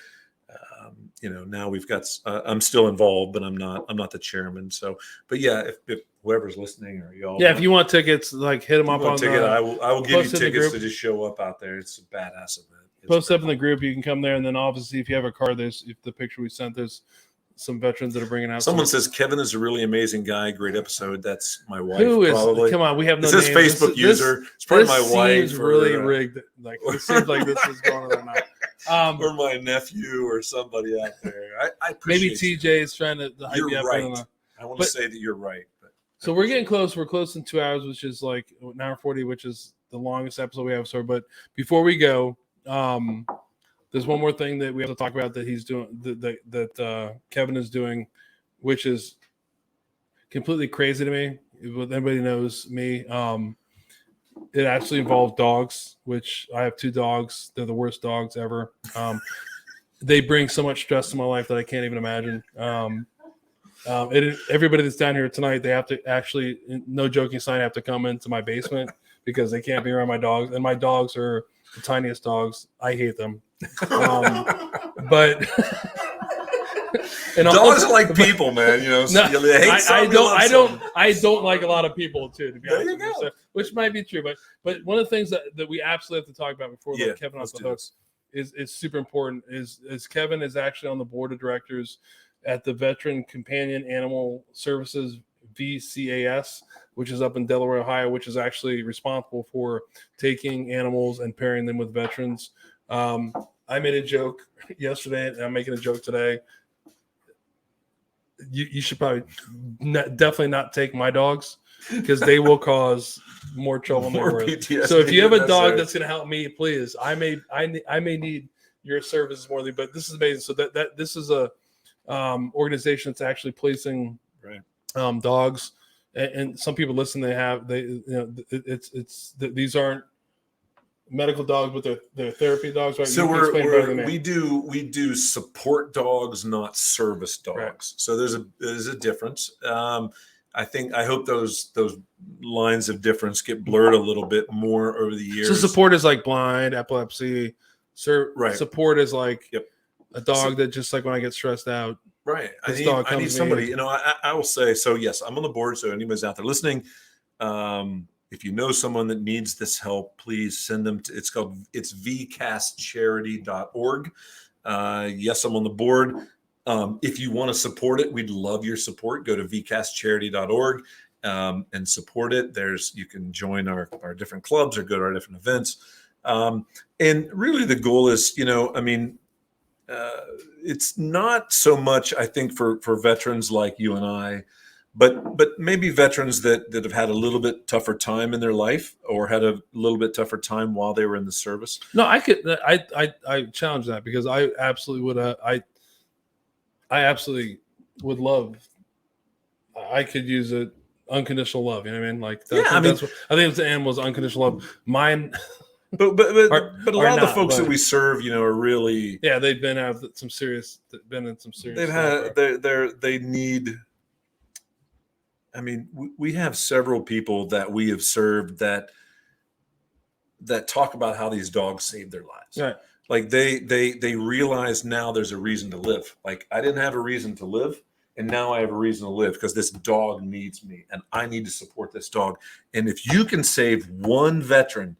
B: now we've got, I'm still involved, but I'm not the chairman. So, but yeah, if whoever's listening or y'all.
A: Yeah, if you want tickets, hit them up on
B: ticket, I will give you
A: post in the
B: tickets
A: group.
B: to just show up out there. It's a badass event.
A: Post up in the group. You can come there, and then obviously, if you have a car, if the picture we sent, there's some veterans that are bringing out.
B: Someone says Kevin is a really amazing guy. Great episode. That's my wife.
A: Who is?
B: Probably.
A: Come on, we have no.
B: It says
A: names.
B: Facebook user. It's probably my wife.
A: Seems really rigged. It seems like this is going on now.
B: Or my nephew or somebody out there. I appreciate
A: maybe TJ is trying to hype
B: You're
A: you up.
B: right. I want to say that you're right. But
A: so we're getting close. We're close in 2 hours, which is like an hour 40, which is the longest episode we have. So, but before we go, there's one more thing that we have to talk about that he's doing, that Kevin is doing, which is completely crazy to me. If anybody knows me, it actually involved dogs, which I have 2 dogs. They're the worst dogs ever. They bring so much stress to my life that I can't even imagine. Everybody that's down here tonight, they have to actually, no joking sign, have to come into my basement because they can't be around my dogs. And my dogs are the tiniest dogs. I hate them. But and
B: dogs are like people, man.
A: I don't like a lot of people too, to be honest with you. So, which might be true, but one of the things that we absolutely have to talk about before we let Kevin off the hook is super important. Is Kevin is actually on the board of directors at the Veteran Companion Animal Services, VCAS, which is up in Delaware, Ohio, which is actually responsible for taking animals and pairing them with veterans. I made a joke yesterday, and I'm making a joke today. You should probably definitely not take my dogs because they will cause more trouble than they're worth. So if you have a dog that's going to help me, please, I may need your services more than. But this is amazing. So that this is a organization that's actually placing dogs, and some people listen. These aren't medical dogs, but they're therapy dogs, right?
B: So we do support dogs, not service dogs. Right. So there's a difference. I hope those lines of difference get blurred a little bit more over the years.
A: So support is like blind, epilepsy. Support is like a dog that just like when I get stressed out.
B: Right. I need somebody. I will say. So yes, I'm on the board. So anybody's out there listening. If you know someone that needs this help, please send them to, it's vcastcharity.org. Yes, I'm on the board. If you want to support it, we'd love your support. Go to vcastcharity.org and support it. You can join our different clubs or go to our different events. And really the goal is, it's not so much, I think, for veterans like you and I, but maybe veterans that have had a little bit tougher time in their life or had a little bit tougher time while they were in the service.
A: No, I challenge that because I absolutely would. I absolutely would love. I could use unconditional love. You know what I mean? Like,
B: Yeah, I mean-
A: that's what, I think it's the animals unconditional love. Mine,
B: but a
A: Are
B: lot of the
A: not,
B: folks that
A: but-
B: we serve, are really,
A: yeah, they've been in some serious
B: they've
A: stuff,
B: had, they need, I mean, we have several people that we have served that talk about how these dogs saved their lives.
A: right?
B: Like they realize now there's a reason to live. Like I didn't have a reason to live, and now I have a reason to live because this dog needs me, and I need to support this dog. And if you can save one veteran,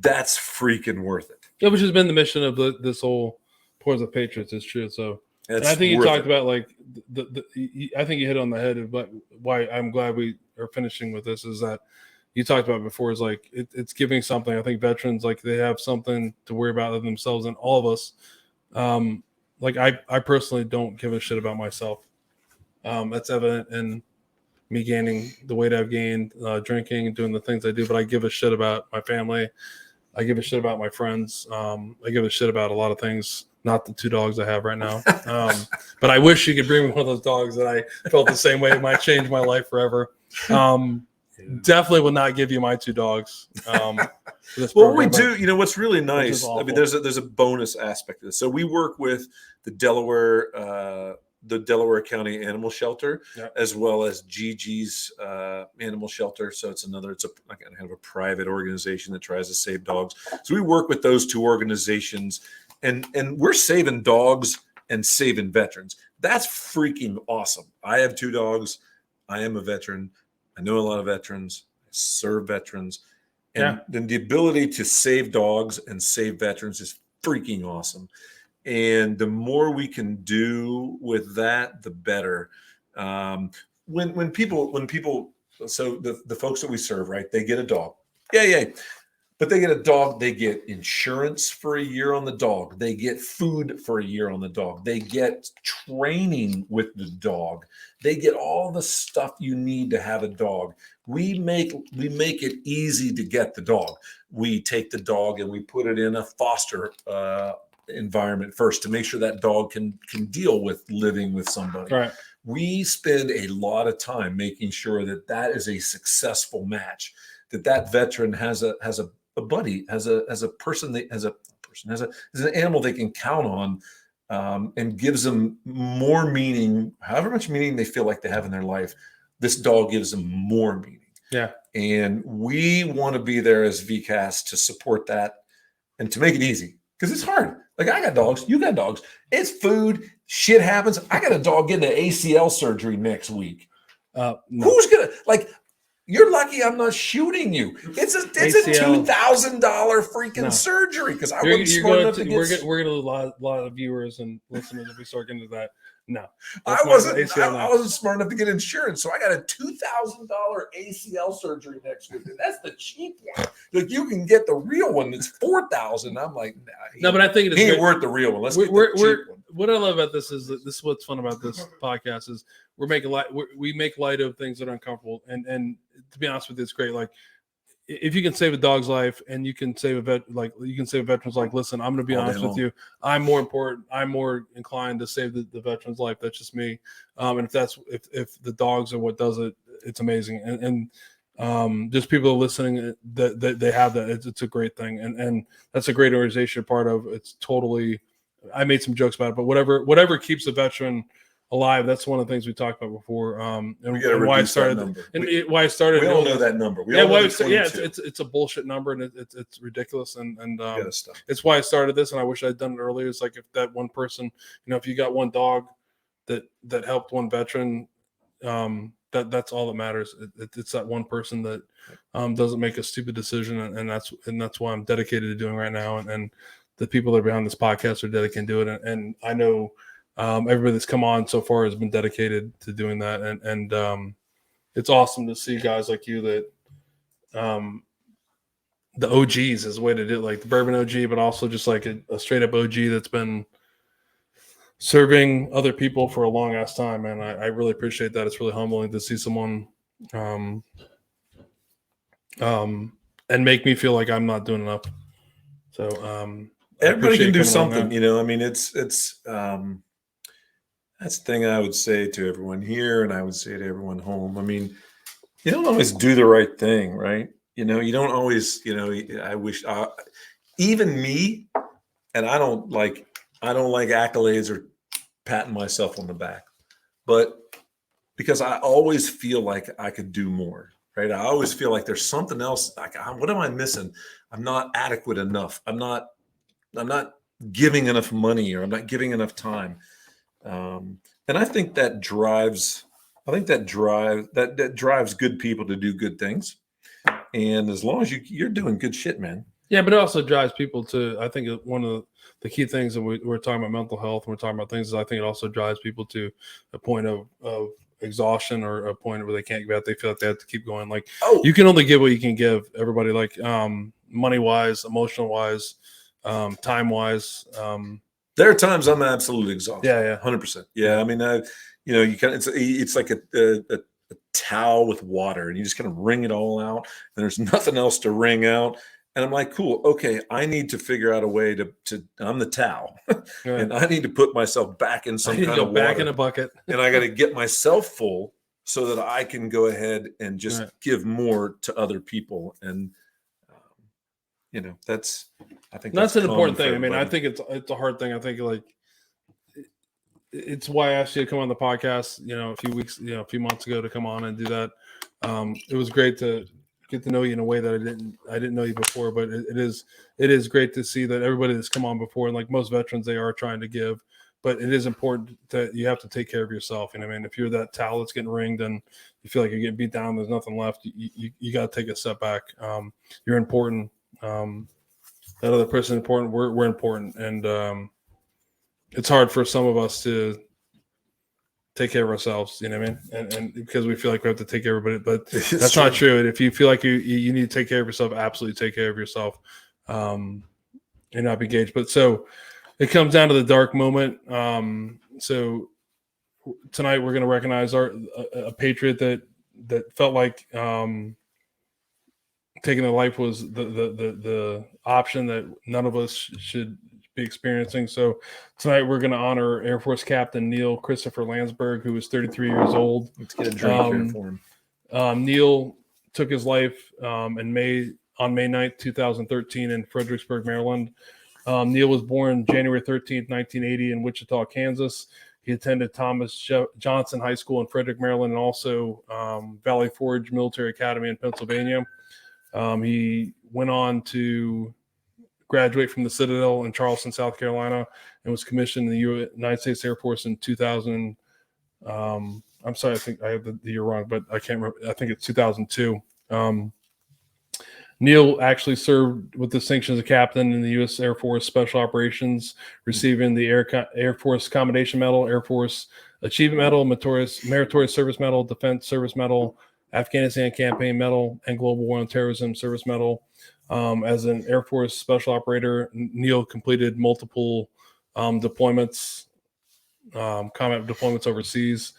B: that's freaking worth it.
A: Yeah, which has been the mission of this whole Pours of Patriots. Is true. So, and
B: It's
A: I think you
B: worth
A: talked
B: it.
A: about like I think you hit on the head of why I'm glad we are finishing with this is that you talked about before is like it's giving something. I think veterans like they have something to worry about themselves and all of us. Like I personally don't give a shit about myself. That's evident in me gaining the weight I've gained, drinking and doing the things I do. But I give a shit about my family. I give a shit about my friends. I give a shit about a lot of things. Not the 2 dogs I have right now. But I wish you could bring me one of those dogs that I felt the same way. It might change my life forever. Definitely will not give you my 2 dogs. For this
B: Well, we
A: program,
B: do. What's really
A: is
B: nice. I mean,
A: awful.
B: there's a bonus aspect of this. So we work with the Delaware County Animal Shelter,
A: Yeah.
B: as well as Gigi's Animal Shelter. So it's kind of a private organization that tries to save dogs. So we work with those 2 organizations, and we're saving dogs and saving veterans. That's freaking awesome. I have 2 dogs. I am a veteran. I know a lot of veterans. I serve veterans. And then the ability to save dogs and save veterans is freaking awesome. And the more we can do with that, the better. When people, so the folks that we serve, right? They get a dog. Yeah. But they get a dog, they get insurance for a year on the dog. They get food for a year on the dog. They get training with the dog. They get all the stuff you need to have a dog. We make it easy to get the dog. We take the dog and we put it in a foster environment first to make sure that dog can deal with living with somebody.
A: right?
B: We spend a lot of time making sure that is a successful match, that veteran has a buddy, has an animal they can count on, and gives them more meaning, however much meaning they feel like they have in their life. This dog gives them more meaning.
A: Yeah.
B: And we want to be there as VCAS to support that and to make it easy, because it's hard. Like I got dogs, you got dogs. It's food. Shit happens. I got a dog getting an ACL surgery next week.
A: No.
B: Who's gonna You're lucky I'm not shooting you. It's a
A: ACL.
B: $2,000 freaking surgery because I wasn't smart enough to get.
A: We're gonna lose a lot of viewers and listeners if we start getting into that. No,
B: I wasn't smart enough to get insurance, so I got a $2,000 ACL surgery next week. And that's the cheap one. Like you can get the real one that's $4,000. I'm like, nah,
A: No, but I think it's
B: he ain't
A: great.
B: worth the real one. Let's
A: We're-
B: get the cheap one.
A: What I love about this is that this is what's fun about this podcast is we're making light. We make light of things that are uncomfortable, and to be honest with you, it's great. Like if you can save a dog's life and you can save a veteran's life. Listen, I'm going to be
B: All day
A: honest with
B: long.
A: you. I'm more inclined to save the veteran's life. That's just me. And if the dogs are what does it, it's amazing. And just people listening that they have that. It's a great thing, and that's a great organization you're part of. It's totally. I made some jokes about it, but whatever keeps a veteran alive, that's one of the things we talked about before. And why I started, why I started.
B: We all know that number.
A: It's a bullshit number, and it's ridiculous, and it's why I started this. And I wish I'd done it earlier. It's like if that one person, if you got one dog that helped one veteran, that's all that matters. It's that one person that doesn't make a stupid decision, and that's why I'm dedicated to doing right now, and the people that are behind this podcast are dedicated to it, and I know everybody that's come on so far has been dedicated to doing that, and it's awesome to see guys like you that the OGs is the way to do it, like the Bourbon OG, but also just like a straight up OG that's been serving other people for a long ass time, and I really appreciate that. It's really humbling to see someone and make me feel like I'm not doing enough. So
B: everybody can do something, I mean, it's that's the thing I would say to everyone here, and I would say to everyone home. I mean, You don't always do the right thing, right? You don't always, I wish, even me, and I don't like accolades or patting myself on the back, but because I always feel like I could do more, right? I always feel like there's something else. Like, what am I missing? I'm not adequate enough. I'm not giving enough money, or I'm not giving enough time. And I think that drives good people to do good things. And as long as you're doing good shit, man.
A: Yeah, but it also drives people to, I think one of the key things that we're talking about mental health, and we're talking about things, is I think it also drives people to a point of exhaustion, or a point where they can't give out. They feel like they have to keep going. Like, you can only give what you can give, everybody, like money wise, emotional wise, time wise.
B: There are times I'm absolutely exhausted.
A: Yeah.
B: 100%. Yeah. I mean, you kind of, it's like a towel with water, and you just kind of wring it all out, and there's nothing else to wring out. And I'm like, cool. Okay. I need to figure out a way to I'm the towel and I need to put myself back in some kind of water.
A: Back in a bucket.
B: And I got to get myself full so that I can go ahead and just give more to other people. And, that's
A: an important thing. I mean, I think it's a hard thing. I think, like, it's why I asked you to come on the podcast, a few months ago, to come on and do that. It was great to get to know you in a way that I didn't know you before, but it is great to see that everybody that's come on before, and like most veterans, they are trying to give, but it is important that you have to take care of yourself. I mean, if you're that towel that's getting wringed and you feel like you're getting beat down, there's nothing left, you got to take a step back. You're important. That other person is important. We're important. And it's hard for some of us to take care of ourselves, you know what I mean? And because we feel like we have to take care of everybody, but that's not true. And if you feel like you need to take care of yourself, absolutely take care of yourself, and not be engaged. But so it comes down to the dark moment. So tonight we're going to recognize a patriot that felt like taking their life was the option that none of us should be experiencing. So tonight we're going to honor Air Force Captain Neil Christopher Landsberg, who was 33 years old.
B: Let's get a drink here for him.
A: Neil took his life on May 9th, 2013 in Fredericksburg, Maryland. Neil was born January 13th, 1980 in Wichita, Kansas. He attended Thomas Johnson High School in Frederick, Maryland, and also Valley Forge Military Academy in Pennsylvania. He went on to graduate from the Citadel in Charleston, South Carolina, and was commissioned in the United States Air Force in 2000. I'm sorry, I think I have the year wrong, but I can't remember. I think it's 2002. Neil actually served with distinction as a captain in the U.S. Air Force Special Operations, receiving the Air Force Commendation Medal, Air Force Achievement Medal, Meritorious Service Medal, Defense Service Medal, Afghanistan Campaign Medal, and Global War on Terrorism Service Medal. As an Air Force Special Operator, Neil completed multiple deployments, combat deployments overseas.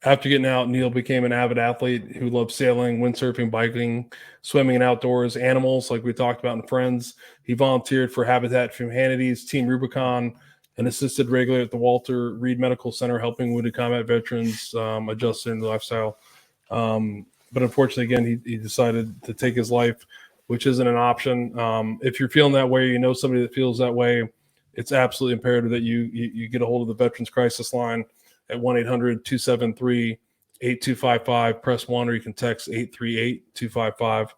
A: After getting out, Neil became an avid athlete who loved sailing, windsurfing, biking, swimming, and outdoors, animals, like we talked about in Friends. He volunteered for Habitat for Humanity's Team Rubicon and assisted regularly at the Walter Reed Medical Center, helping wounded combat veterans adjust their lifestyle. But unfortunately, again, he decided to take his life, which isn't an option. If you're feeling that way, somebody that feels that way, it's absolutely imperative that you get a hold of the Veterans Crisis Line at 1-800-273-8255, press 1, or you can text 838-255.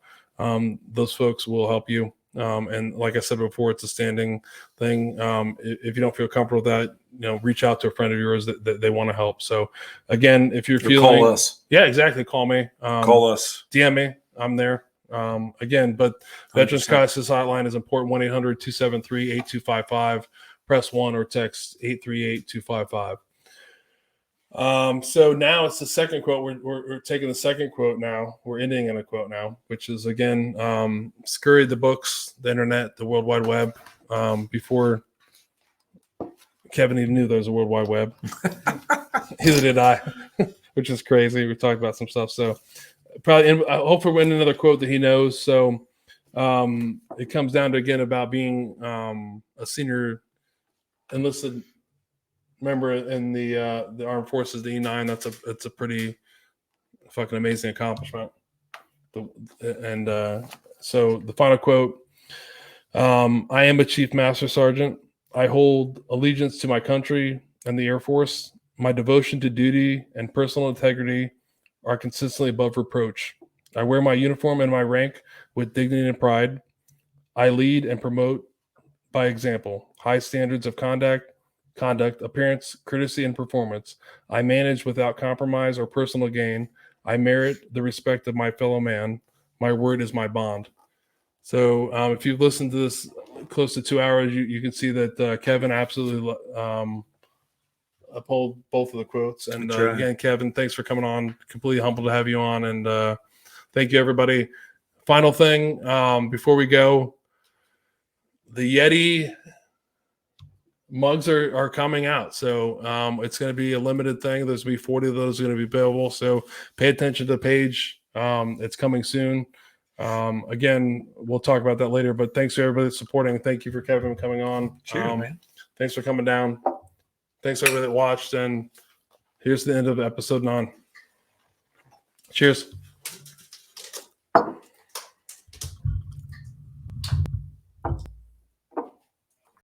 A: Those folks will help you. And like I said before, it's a standing thing. If you don't feel comfortable with that, reach out to a friend of yours that they want to help. So again, if you're feeling,
B: call us.
A: Yeah, exactly. Call me.
B: Call us.
A: DM me. I'm there. Again, but 100%. Veterans Crisis Hotline is important. 1-800-273-8255, press 1 or text 838-255. So now it's the second quote. We're taking the second quote now. We're ending in a quote now, which is, again, scurried the books, the internet, the World Wide Web, before Kevin even knew there was a World Wide Web. Neither did I, which is crazy. We talked about some stuff. So probably, hopefully we're in another quote that he knows. So it comes down to, again, about being a senior enlisted member in the armed forces, the E9. That's a pretty fucking amazing accomplishment. So the final quote, I am a Chief Master Sergeant. I hold allegiance to my country and the Air Force. My devotion to duty and personal integrity are consistently above reproach. I wear my uniform and my rank with dignity and pride. I lead and promote by example, high standards of conduct, appearance, courtesy, and performance. I manage without compromise or personal gain. I merit the respect of my fellow man. My word is my bond. So if you've listened to this close to 2 hours, you can see that Kevin absolutely uphold both of the quotes. And
B: That's right.
A: again, Kevin, thanks for coming on. Completely humbled to have you on. And thank you, everybody. Final thing before we go, the Yeti mugs are coming out. So it's going to be a limited thing. There's going to be 40 of those going to be available. So pay attention to the page. It's coming soon. Again, we'll talk about that later, but thanks to everybody that's supporting. Thank you for Kevin coming on.
B: Cheers, man.
A: Thanks for coming down. Thanks to everybody that watched. And here's the end of episode 9. Cheers.